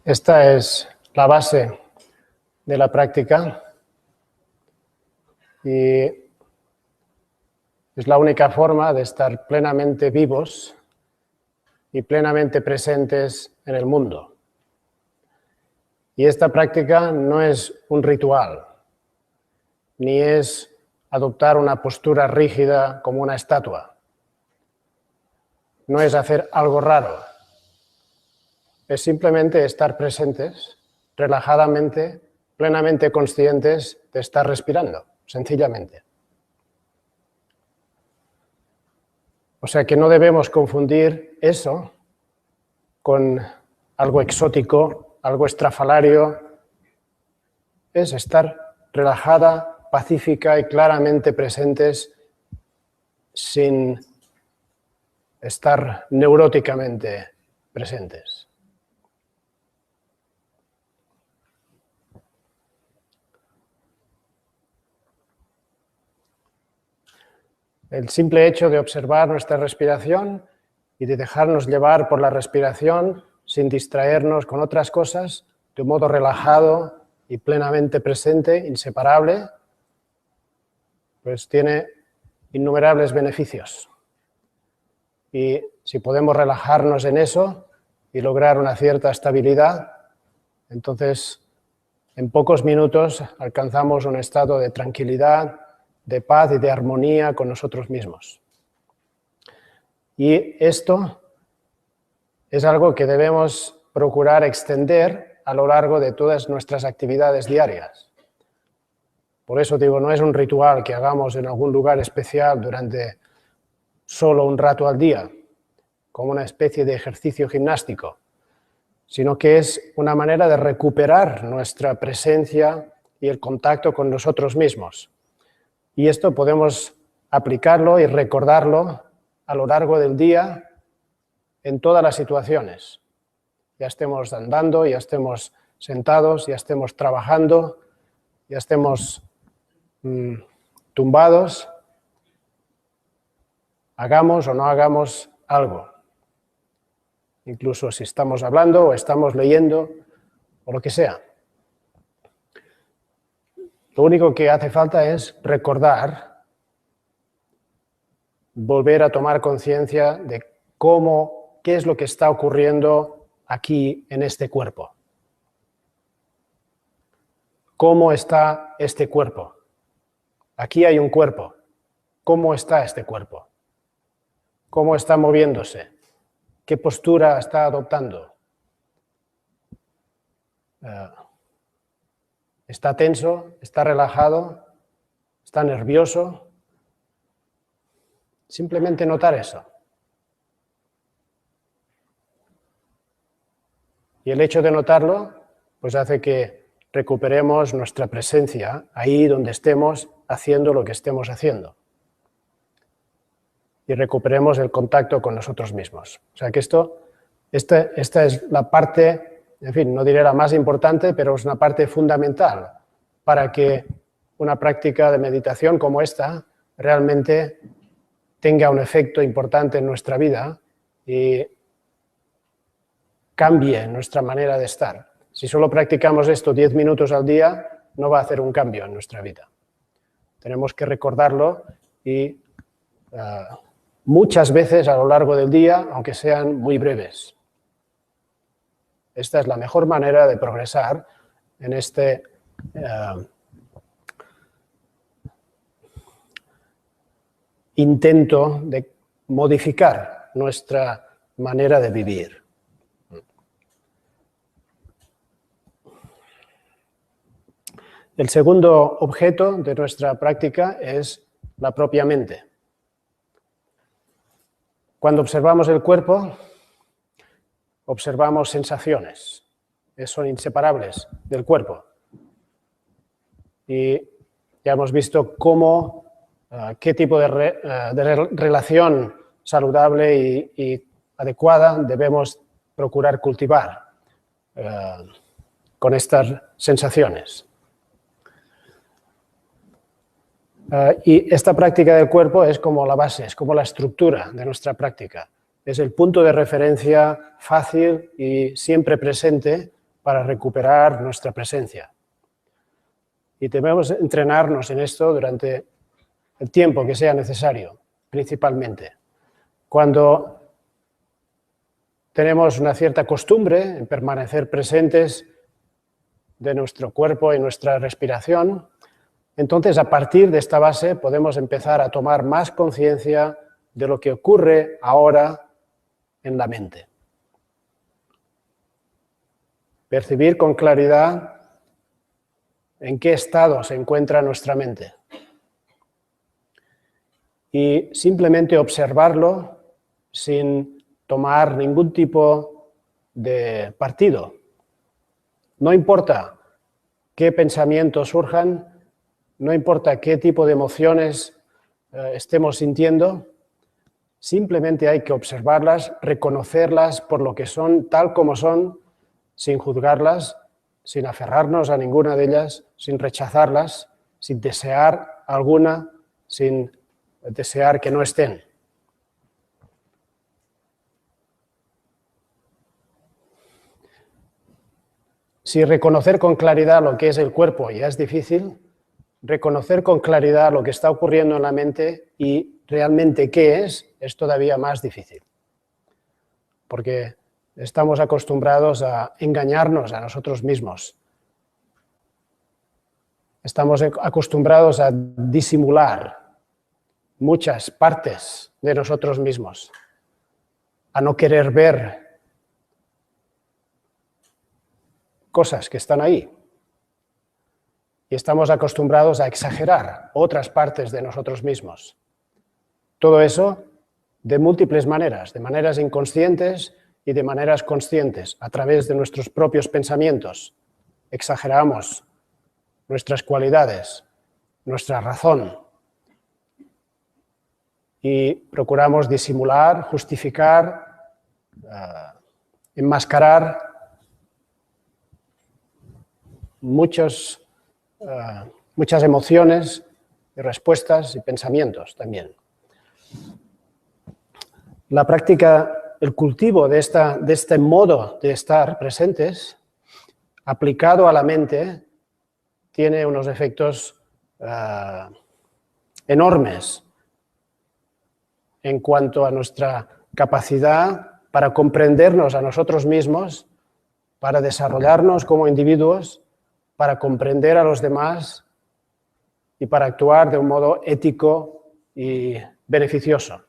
Esta es la base de la práctica y es la única forma de estar plenamente vivos y plenamente presentes en el mundo. Y esta práctica no es un ritual, ni es adoptar una postura rígida como una estatua. No es hacer algo raro. Es simplemente estar presentes, relajadamente, plenamente conscientes de estar respirando, sencillamente. O sea que no debemos confundir eso con algo exótico, algo estrafalario. Es estar relajada, pacífica y claramente presentes sin estar neuróticamente presentes. El simple hecho de observar nuestra respiración y de dejarnos llevar por la respiración sin distraernos con otras cosas, de un modo relajado y plenamente presente, inseparable, pues tiene innumerables beneficios. Y si podemos relajarnos en eso y lograr una cierta estabilidad, entonces en pocos minutos alcanzamos un estado de tranquilidad, de paz y de armonía con nosotros mismos. Y esto es algo que debemos procurar extender a lo largo de todas nuestras actividades diarias. Por eso digo, no es un ritual que hagamos en algún lugar especial durante solo un rato al día, como una especie de ejercicio gimnástico, sino que es una manera de recuperar nuestra presencia y el contacto con nosotros mismos. Y esto podemos aplicarlo y recordarlo a lo largo del día en todas las situaciones. Ya estemos andando, ya estemos sentados, ya estemos trabajando, ya estemos tumbados, hagamos o no hagamos algo. Incluso si estamos hablando o estamos leyendo o lo que sea. Lo único que hace falta es recordar, volver a tomar conciencia de qué es lo que está ocurriendo aquí en este cuerpo. ¿Cómo está este cuerpo? Aquí hay un cuerpo. ¿Cómo está este cuerpo? ¿Cómo está moviéndose? ¿Qué postura está adoptando? ¿Está tenso? ¿Está relajado? ¿Está nervioso? Simplemente notar eso. Y el hecho de notarlo, pues hace que recuperemos nuestra presencia ahí donde estemos haciendo lo que estemos haciendo. Y recuperemos el contacto con nosotros mismos. O sea que esta es la parte, en fin, no diré la más importante, pero es una parte fundamental para que una práctica de meditación como esta realmente tenga un efecto importante en nuestra vida y cambie nuestra manera de estar. Si solo practicamos esto 10 minutos al día, no va a hacer un cambio en nuestra vida. Tenemos que recordarlo y muchas veces a lo largo del día, aunque sean muy breves. Esta es la mejor manera de progresar en este intento de modificar nuestra manera de vivir. El segundo objeto de nuestra práctica es la propia mente. Cuando observamos el cuerpo, observamos sensaciones, son inseparables del cuerpo. Y ya hemos visto qué tipo de relación saludable y adecuada debemos procurar cultivar con estas sensaciones. Y esta práctica del cuerpo es como la base, es como la estructura de nuestra práctica. Es el punto de referencia fácil y siempre presente para recuperar nuestra presencia. Y debemos entrenarnos en esto durante el tiempo que sea necesario, principalmente. Cuando tenemos una cierta costumbre en permanecer presentes de nuestro cuerpo y nuestra respiración, entonces a partir de esta base podemos empezar a tomar más conciencia de lo que ocurre ahora en la mente. Percibir con claridad en qué estado se encuentra nuestra mente. Y simplemente observarlo sin tomar ningún tipo de partido. No importa qué pensamientos surjan, no importa qué tipo de emociones estemos sintiendo, simplemente hay que observarlas, reconocerlas por lo que son, tal como son, sin juzgarlas, sin aferrarnos a ninguna de ellas, sin rechazarlas, sin desear alguna, sin desear que no estén. Si reconocer con claridad lo que es el cuerpo ya es difícil, reconocer con claridad lo que está ocurriendo en la mente y realmente qué es todavía más difícil. Porque estamos acostumbrados a engañarnos a nosotros mismos. Estamos acostumbrados a disimular muchas partes de nosotros mismos, a no querer ver cosas que están ahí. Y estamos acostumbrados a exagerar otras partes de nosotros mismos. Todo eso de múltiples maneras, de maneras inconscientes y de maneras conscientes, a través de nuestros propios pensamientos. Exageramos nuestras cualidades, nuestra razón, y procuramos disimular, justificar, enmascarar muchas emociones y respuestas y pensamientos también. La práctica, el cultivo de este modo de estar presentes, aplicado a la mente, tiene unos efectos enormes en cuanto a nuestra capacidad para comprendernos a nosotros mismos, para desarrollarnos como individuos, para comprender a los demás y para actuar de un modo ético y beneficioso.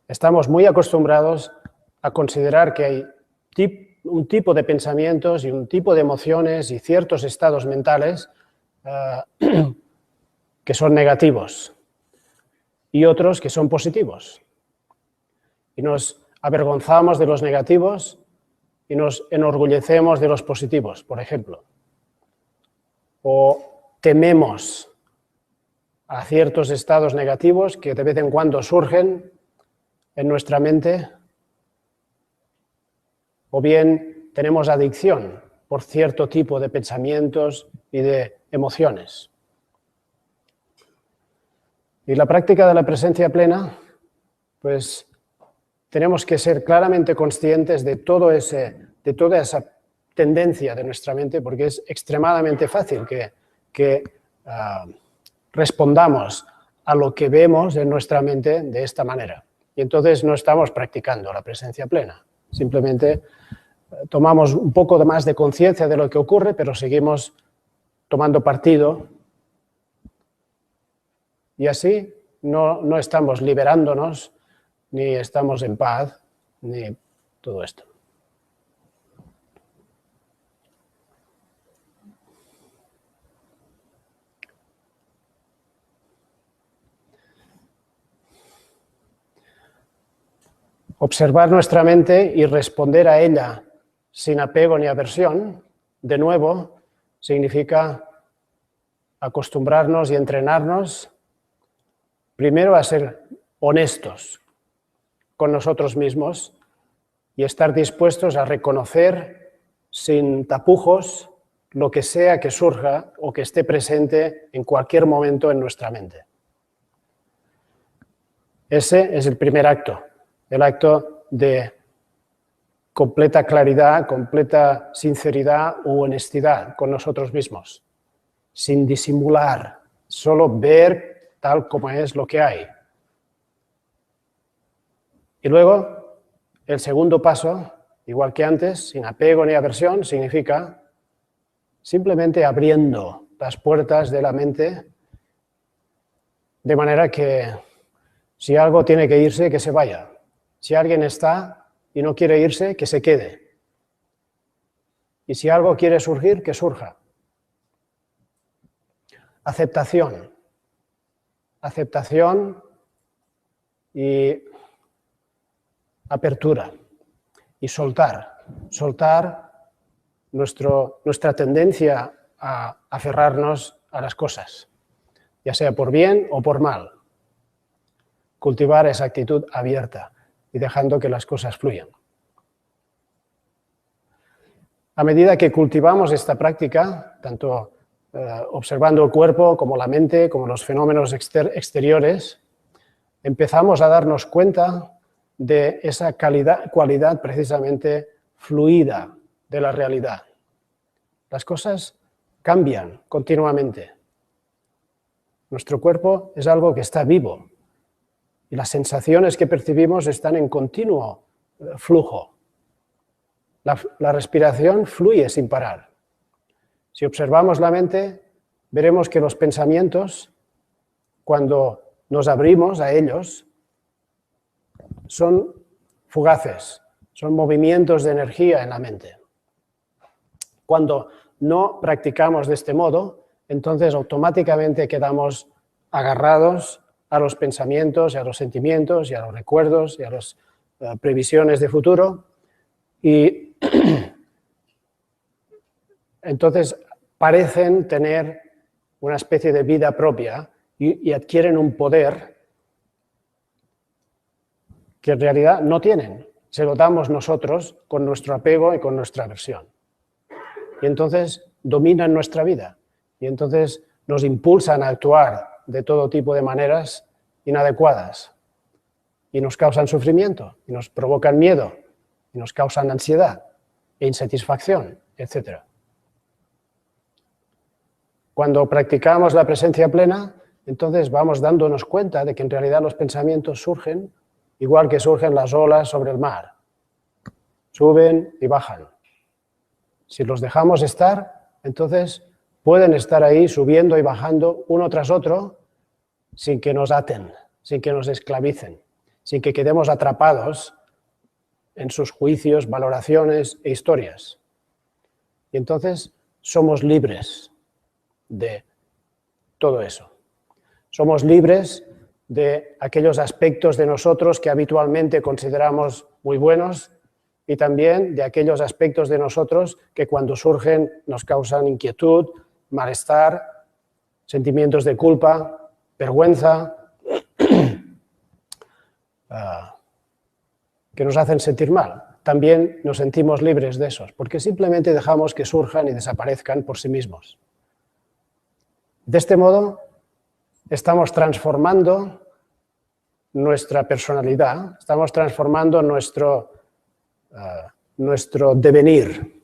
Estamos muy acostumbrados a considerar que hay un tipo de pensamientos y un tipo de emociones y ciertos estados mentales que son negativos y otros que son positivos. Y nos avergonzamos de los negativos y nos enorgullecemos de los positivos, por ejemplo. O tememos a ciertos estados negativos que de vez en cuando surgen en nuestra mente, o bien tenemos adicción por cierto tipo de pensamientos y de emociones. Y la práctica de la presencia plena, pues tenemos que ser claramente conscientes de toda esa tendencia de nuestra mente, porque es extremadamente fácil que respondamos a lo que vemos en nuestra mente de esta manera. Y entonces no estamos practicando la presencia plena. Simplemente tomamos un poco más de conciencia de lo que ocurre, pero seguimos tomando partido. Y así no estamos liberándonos, ni estamos en paz, ni todo esto. Observar nuestra mente y responder a ella sin apego ni aversión, de nuevo, significa acostumbrarnos y entrenarnos primero a ser honestos con nosotros mismos y estar dispuestos a reconocer sin tapujos lo que sea que surja o que esté presente en cualquier momento en nuestra mente. Ese es el primer acto, el acto de completa claridad, completa sinceridad u honestidad con nosotros mismos, sin disimular, solo ver tal como es lo que hay. Y luego, el segundo paso, igual que antes, sin apego ni aversión, significa simplemente abriendo las puertas de la mente de manera que si algo tiene que irse, que se vaya. Si alguien está y no quiere irse, que se quede. Y si algo quiere surgir, que surja. Aceptación. Aceptación y apertura. Y soltar. Soltar nuestra tendencia a aferrarnos a las cosas, ya sea por bien o por mal. Cultivar esa actitud abierta y dejando que las cosas fluyan. A medida que cultivamos esta práctica, tanto observando el cuerpo como la mente, como los fenómenos exteriores, empezamos a darnos cuenta de esa cualidad precisamente fluida de la realidad. Las cosas cambian continuamente. Nuestro cuerpo es algo que está vivo y las sensaciones que percibimos están en continuo flujo. La respiración fluye sin parar. Si observamos la mente, veremos que los pensamientos, cuando nos abrimos a ellos, son fugaces, son movimientos de energía en la mente. Cuando no practicamos de este modo, entonces automáticamente quedamos agarrados a los pensamientos, y a los sentimientos, y a los recuerdos, y a las previsiones de futuro, y entonces parecen tener una especie de vida propia y adquieren un poder que en realidad no tienen. Se lo damos nosotros con nuestro apego y con nuestra aversión. Y entonces dominan nuestra vida. Y entonces nos impulsan a actuar de todo tipo de maneras inadecuadas. Y nos causan sufrimiento, y nos provocan miedo, y nos causan ansiedad e insatisfacción, etc. Cuando practicamos la presencia plena, entonces vamos dándonos cuenta de que en realidad los pensamientos surgen igual que surgen las olas sobre el mar. Suben y bajan. Si los dejamos estar, entonces pueden estar ahí subiendo y bajando uno tras otro sin que nos aten, sin que nos esclavicen, sin que quedemos atrapados en sus juicios, valoraciones e historias. Y entonces somos libres de todo eso. Somos libres de aquellos aspectos de nosotros que habitualmente consideramos muy buenos y también de aquellos aspectos de nosotros que cuando surgen nos causan inquietud, malestar, sentimientos de culpa, vergüenza, que nos hacen sentir mal. También nos sentimos libres de esos, porque simplemente dejamos que surjan y desaparezcan por sí mismos. De este modo, estamos transformando nuestra personalidad, estamos transformando nuestro devenir.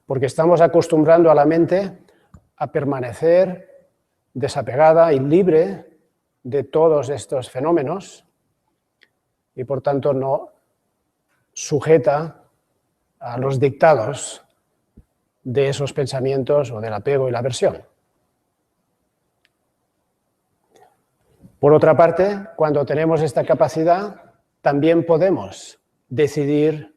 Porque estamos acostumbrando a la mente a permanecer desapegada y libre de todos estos fenómenos y por tanto no sujeta a los dictados de esos pensamientos o del apego y la aversión. Por otra parte, cuando tenemos esta capacidad, también podemos decidir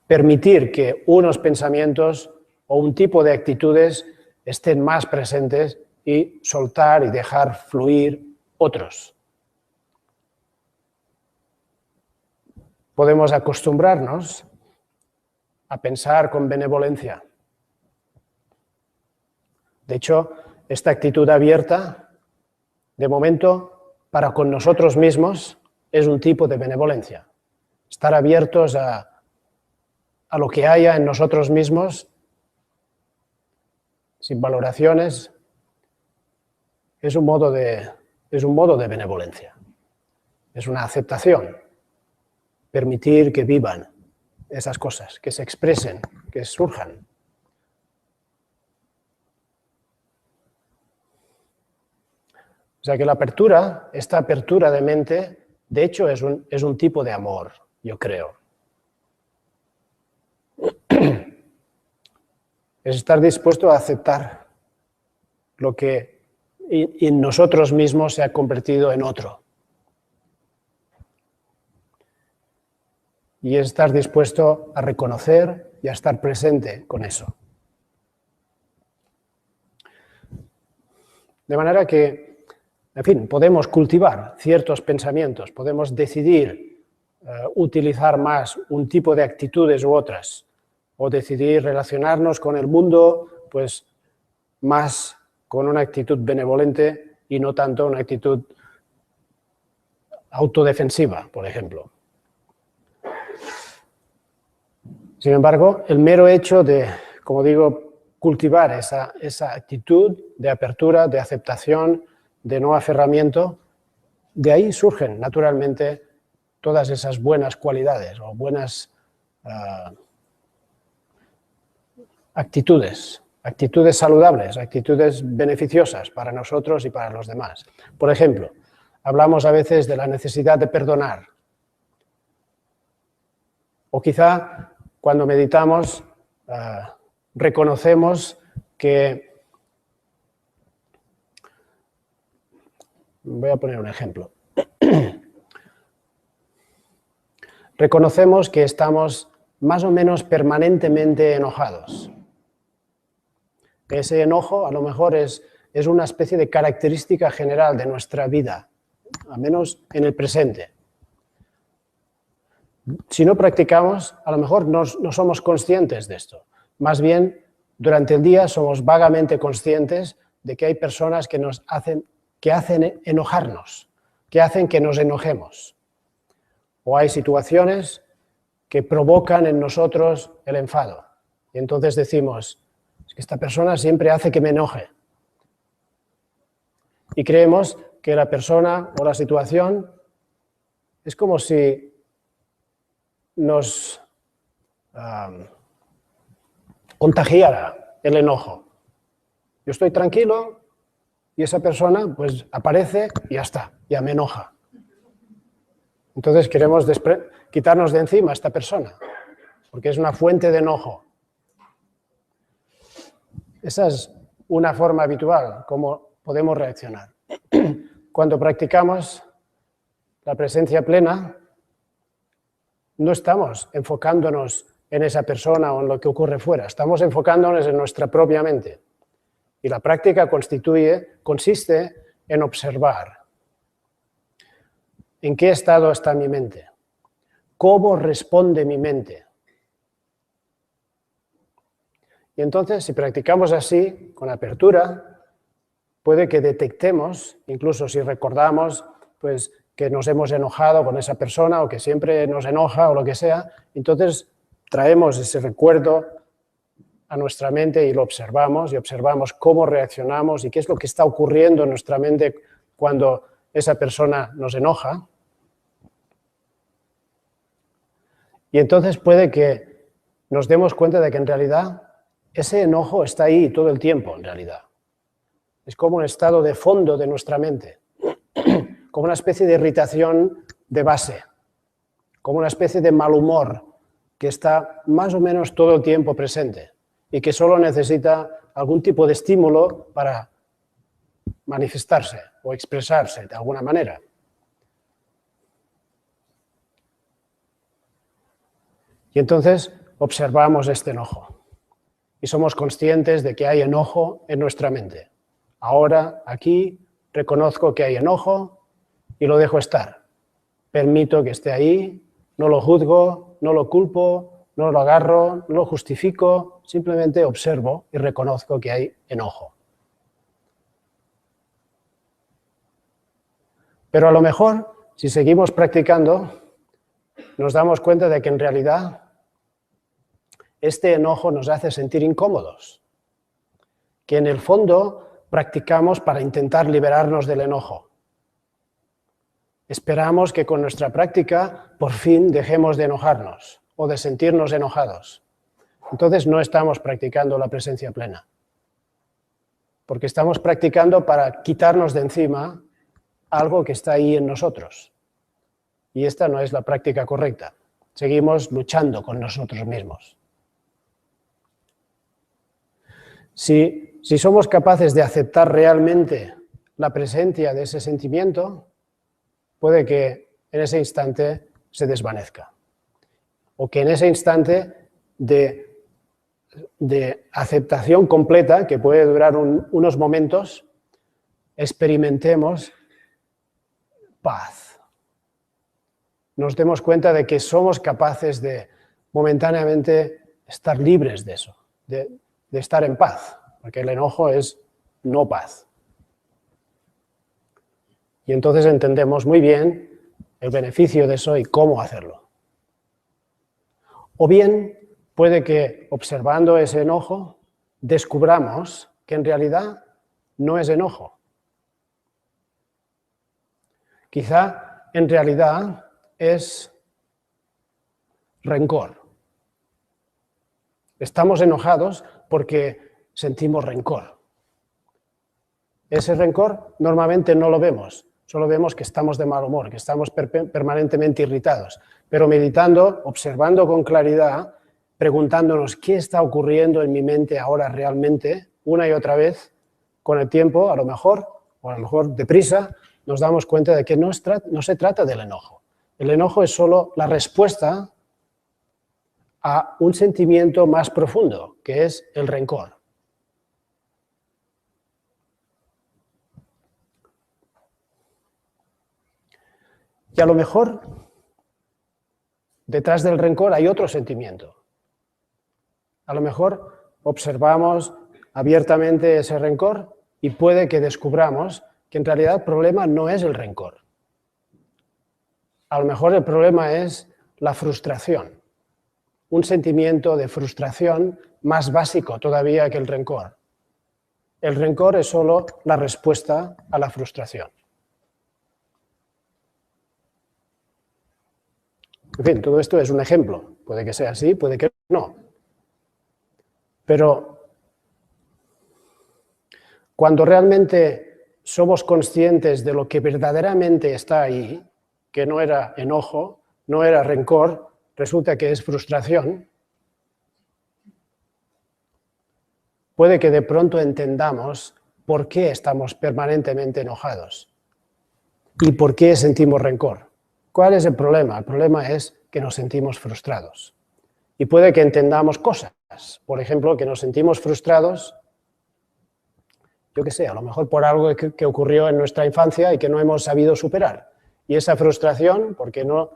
permitir que unos pensamientos o un tipo de actitudes estén más presentes y soltar y dejar fluir otros. Podemos acostumbrarnos a pensar con benevolencia. De hecho, esta actitud abierta De momento, para con nosotros mismos es un tipo de benevolencia. Estar abiertos a lo que haya en nosotros mismos, sin valoraciones, es un modo de benevolencia. Es una aceptación. Permitir que vivan esas cosas, que se expresen, que surjan. O sea que la apertura, esta apertura de mente, de hecho es un tipo de amor, yo creo. Es estar dispuesto a aceptar lo que en nosotros mismos se ha convertido en otro. Y es estar dispuesto a reconocer y a estar presente con eso. De manera que, en fin, podemos cultivar ciertos pensamientos, podemos decidir utilizar más un tipo de actitudes u otras, o decidir relacionarnos con el mundo, pues, más con una actitud benevolente y no tanto una actitud autodefensiva, por ejemplo. Sin embargo, el mero hecho de, como digo, cultivar esa actitud de apertura, de aceptación, de no aferramiento, de ahí surgen naturalmente todas esas buenas cualidades o buenas actitudes saludables, actitudes beneficiosas para nosotros y para los demás. Por ejemplo, hablamos a veces de la necesidad de perdonar. O quizá cuando meditamos reconocemos que... Voy a poner un ejemplo. Reconocemos que estamos más o menos permanentemente enojados. Ese enojo a lo mejor es una especie de característica general de nuestra vida, al menos en el presente. Si no practicamos, a lo mejor no somos conscientes de esto. Más bien, durante el día somos vagamente conscientes de que hay personas que hacen enojarnos, que hacen que nos enojemos. O hay situaciones que provocan en nosotros el enfado. Y entonces decimos, es que esta persona siempre hace que me enoje. Y creemos que la persona o la situación es como si nos contagiara el enojo. Yo estoy tranquilo y esa persona pues aparece y ya está, ya me enoja. Entonces queremos quitarnos de encima a esta persona, porque es una fuente de enojo. Esa es una forma habitual como podemos reaccionar. Cuando practicamos la presencia plena, no estamos enfocándonos en esa persona o en lo que ocurre fuera, estamos enfocándonos en nuestra propia mente. Y la práctica consiste en observar en qué estado está mi mente, cómo responde mi mente. Y entonces, si practicamos así, con apertura, puede que detectemos, incluso si recordamos, pues, que nos hemos enojado con esa persona o que siempre nos enoja o lo que sea, entonces traemos ese recuerdo a nuestra mente y observamos cómo reaccionamos y qué es lo que está ocurriendo en nuestra mente cuando esa persona nos enoja. Y entonces puede que nos demos cuenta de que en realidad ese enojo está ahí todo el tiempo, en realidad. Es como un estado de fondo de nuestra mente, como una especie de irritación de base, como una especie de mal humor que está más o menos todo el tiempo presente y que solo necesita algún tipo de estímulo para manifestarse o expresarse de alguna manera. Y entonces observamos este enojo y somos conscientes de que hay enojo en nuestra mente. Ahora, aquí, reconozco que hay enojo y lo dejo estar. Permito que esté ahí, no lo juzgo, no lo culpo, no lo agarro, no lo justifico, simplemente observo y reconozco que hay enojo. Pero a lo mejor, si seguimos practicando, nos damos cuenta de que en realidad este enojo nos hace sentir incómodos, que en el fondo practicamos para intentar liberarnos del enojo. Esperamos que con nuestra práctica por fin dejemos de enojarnos o de sentirnos enojados. Entonces no estamos practicando la presencia plena, porque estamos practicando para quitarnos de encima algo que está ahí en nosotros. Y esta no es la práctica correcta. Seguimos luchando con nosotros mismos. Si somos capaces de aceptar realmente la presencia de ese sentimiento, puede que en ese instante se desvanezca. O que en ese instante de aceptación completa, que puede durar unos momentos, experimentemos paz. Nos demos cuenta de que somos capaces de momentáneamente estar libres de eso, de estar en paz, porque el enojo es no paz. Y entonces entendemos muy bien el beneficio de eso y cómo hacerlo. O bien, puede que observando ese enojo descubramos que en realidad no es enojo. Quizá en realidad es rencor. Estamos enojados porque sentimos rencor. Ese rencor normalmente no lo vemos, solo vemos que estamos de mal humor, que estamos permanentemente irritados. Pero meditando, observando con claridad, preguntándonos qué está ocurriendo en mi mente ahora realmente, una y otra vez, con el tiempo, a lo mejor deprisa, nos damos cuenta de que no se trata del enojo. El enojo es solo la respuesta a un sentimiento más profundo, que es el rencor. Y a lo mejor, detrás del rencor hay otro sentimiento. A lo mejor observamos abiertamente ese rencor y puede que descubramos que en realidad el problema no es el rencor. A lo mejor el problema es la frustración, un sentimiento de frustración más básico todavía que el rencor. El rencor es solo la respuesta a la frustración. En fin, todo esto es un ejemplo. Puede que sea así, puede que no. Pero cuando realmente somos conscientes de lo que verdaderamente está ahí, que no era enojo, no era rencor, resulta que es frustración, puede que de pronto entendamos por qué estamos permanentemente enojados y por qué sentimos rencor. ¿Cuál es el problema? El problema es que nos sentimos frustrados. Y puede que entendamos cosas. Por ejemplo, que nos sentimos frustrados, yo qué sé, a lo mejor por algo que ocurrió en nuestra infancia y que no hemos sabido superar. Y esa frustración, porque no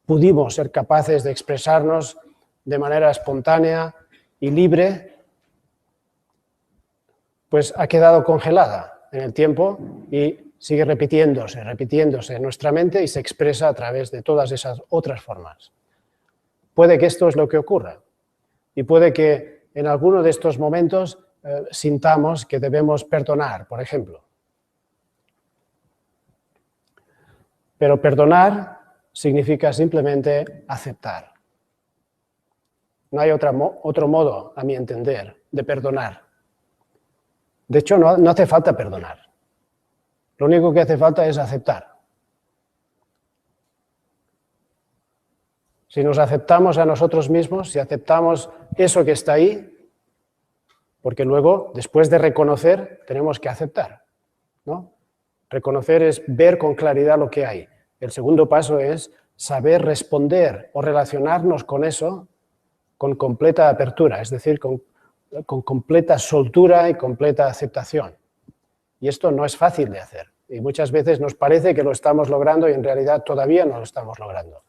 pudimos ser capaces de expresarnos de manera espontánea y libre, pues ha quedado congelada en el tiempo y sigue repitiéndose en nuestra mente y se expresa a través de todas esas otras formas. Puede que esto es lo que ocurra y puede que en alguno de estos momentos sintamos que debemos perdonar, por ejemplo. Pero perdonar significa simplemente aceptar. No hay otro modo, a mi entender, de perdonar. De hecho, no hace falta perdonar. Lo único que hace falta es aceptar. Si nos aceptamos a nosotros mismos, si aceptamos eso que está ahí, porque luego, después de reconocer, tenemos que aceptar, ¿no? Reconocer es ver con claridad lo que hay. El segundo paso es saber responder o relacionarnos con eso con completa apertura, es decir, con completa soltura y completa aceptación. Y esto no es fácil de hacer. Y muchas veces nos parece que lo estamos logrando y en realidad todavía no lo estamos logrando.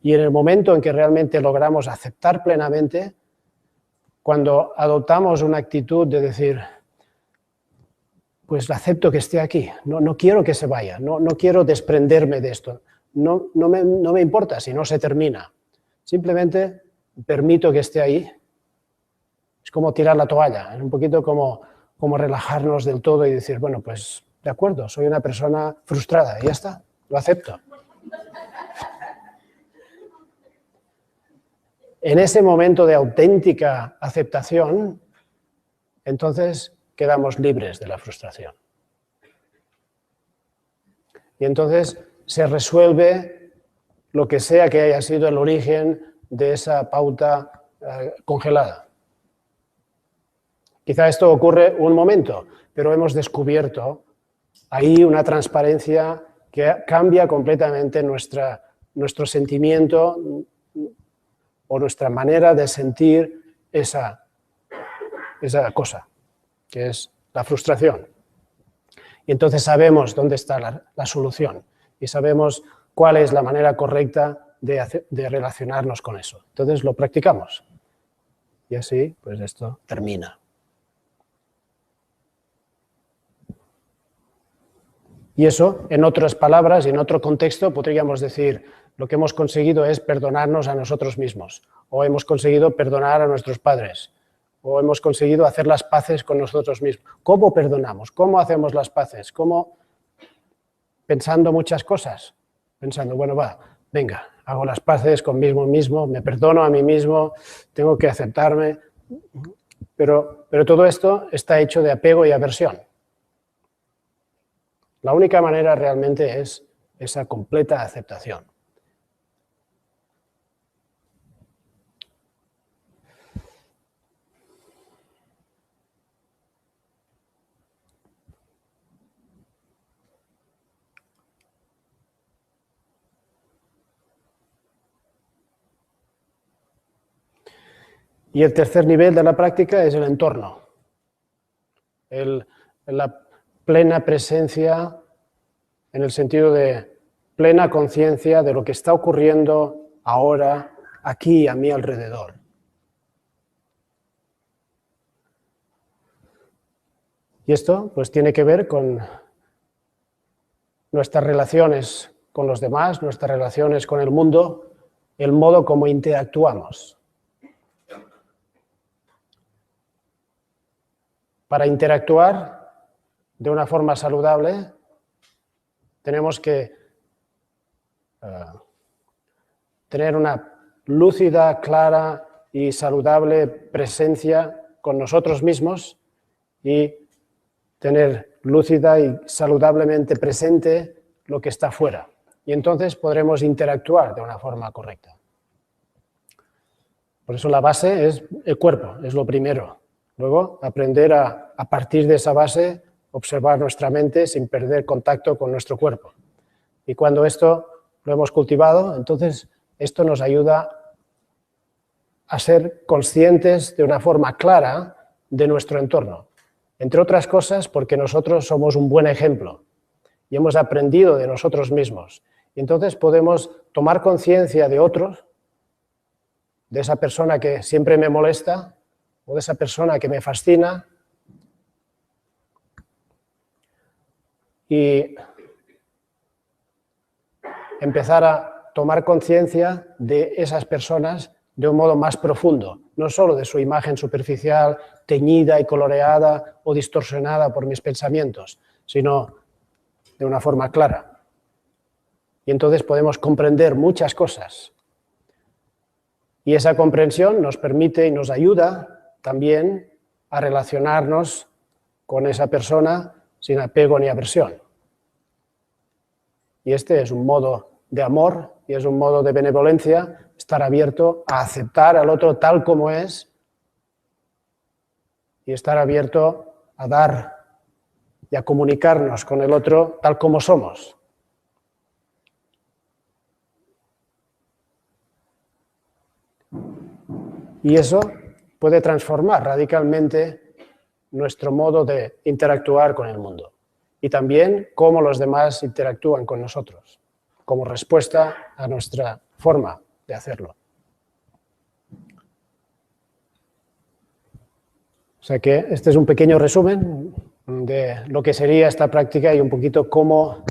Y en el momento en que realmente logramos aceptar plenamente, cuando adoptamos una actitud de decir, pues acepto que esté aquí, no quiero que se vaya, no quiero desprenderme de esto, no me importa si no se termina, simplemente permito que esté ahí. Es como tirar la toalla, es un poquito como relajarnos del todo y decir, bueno, pues de acuerdo, soy una persona frustrada y ya está, lo acepto. En ese momento de auténtica aceptación, entonces quedamos libres de la frustración. Y entonces se resuelve lo que sea que haya sido el origen de esa pauta congelada. Quizá esto ocurre un momento, pero hemos descubierto ahí una transparencia que cambia completamente nuestro sentimiento o nuestra manera de sentir esa cosa, que es la frustración. Y entonces sabemos dónde está la solución y sabemos cuál es la manera correcta de relacionarnos con eso. Entonces lo practicamos. Y así, pues esto termina. Y eso, en otras palabras y en otro contexto, podríamos decir, lo que hemos conseguido es perdonarnos a nosotros mismos, o hemos conseguido perdonar a nuestros padres, o hemos conseguido hacer las paces con nosotros mismos. ¿Cómo perdonamos? ¿Cómo hacemos las paces? ¿Cómo? Pensando muchas cosas. Pensando, bueno, venga, hago las paces conmigo mismo, me perdono a mí mismo, tengo que aceptarme. Pero todo esto está hecho de apego y aversión. La única manera realmente es esa completa aceptación. Y el tercer nivel de la práctica es el entorno. La plena presencia en el sentido de plena conciencia de lo que está ocurriendo ahora, aquí, a mi alrededor. Y esto pues tiene que ver con nuestras relaciones con los demás, nuestras relaciones con el mundo, el modo como interactuamos. Para interactuar de una forma saludable, tenemos que tener una lúcida, clara y saludable presencia con nosotros mismos y tener lúcida y saludablemente presente lo que está fuera. Y entonces podremos interactuar de una forma correcta. Por eso la base es el cuerpo, es lo primero. Luego, aprender a partir de esa base, observar nuestra mente sin perder contacto con nuestro cuerpo. Y cuando esto lo hemos cultivado, entonces esto nos ayuda a ser conscientes de una forma clara de nuestro entorno. Entre otras cosas, porque nosotros somos un buen ejemplo y hemos aprendido de nosotros mismos. Y entonces podemos tomar conciencia de otros, de esa persona que siempre me molesta o de esa persona que me fascina y empezar a tomar conciencia de esas personas de un modo más profundo, no solo de su imagen superficial, teñida y coloreada o distorsionada por mis pensamientos, sino de una forma clara. Y entonces podemos comprender muchas cosas. Y esa comprensión nos permite y nos ayuda también a relacionarnos con esa persona sin apego ni aversión. Y este es un modo de amor y es un modo de benevolencia, estar abierto a aceptar al otro tal como es y estar abierto a dar y a comunicarnos con el otro tal como somos. Y eso puede transformar radicalmente nuestro modo de interactuar con el mundo y también cómo los demás interactúan con nosotros, como respuesta a nuestra forma de hacerlo. O sea que este es un pequeño resumen de lo que sería esta práctica y un poquito cómo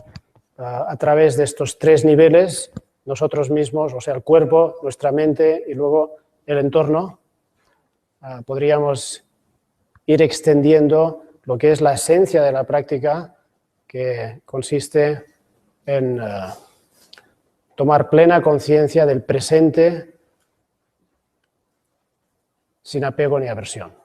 a través de estos 3 niveles nosotros mismos, o sea, el cuerpo, nuestra mente y luego el entorno, podríamos ir extendiendo lo que es la esencia de la práctica, que consiste en tomar plena conciencia del presente sin apego ni aversión.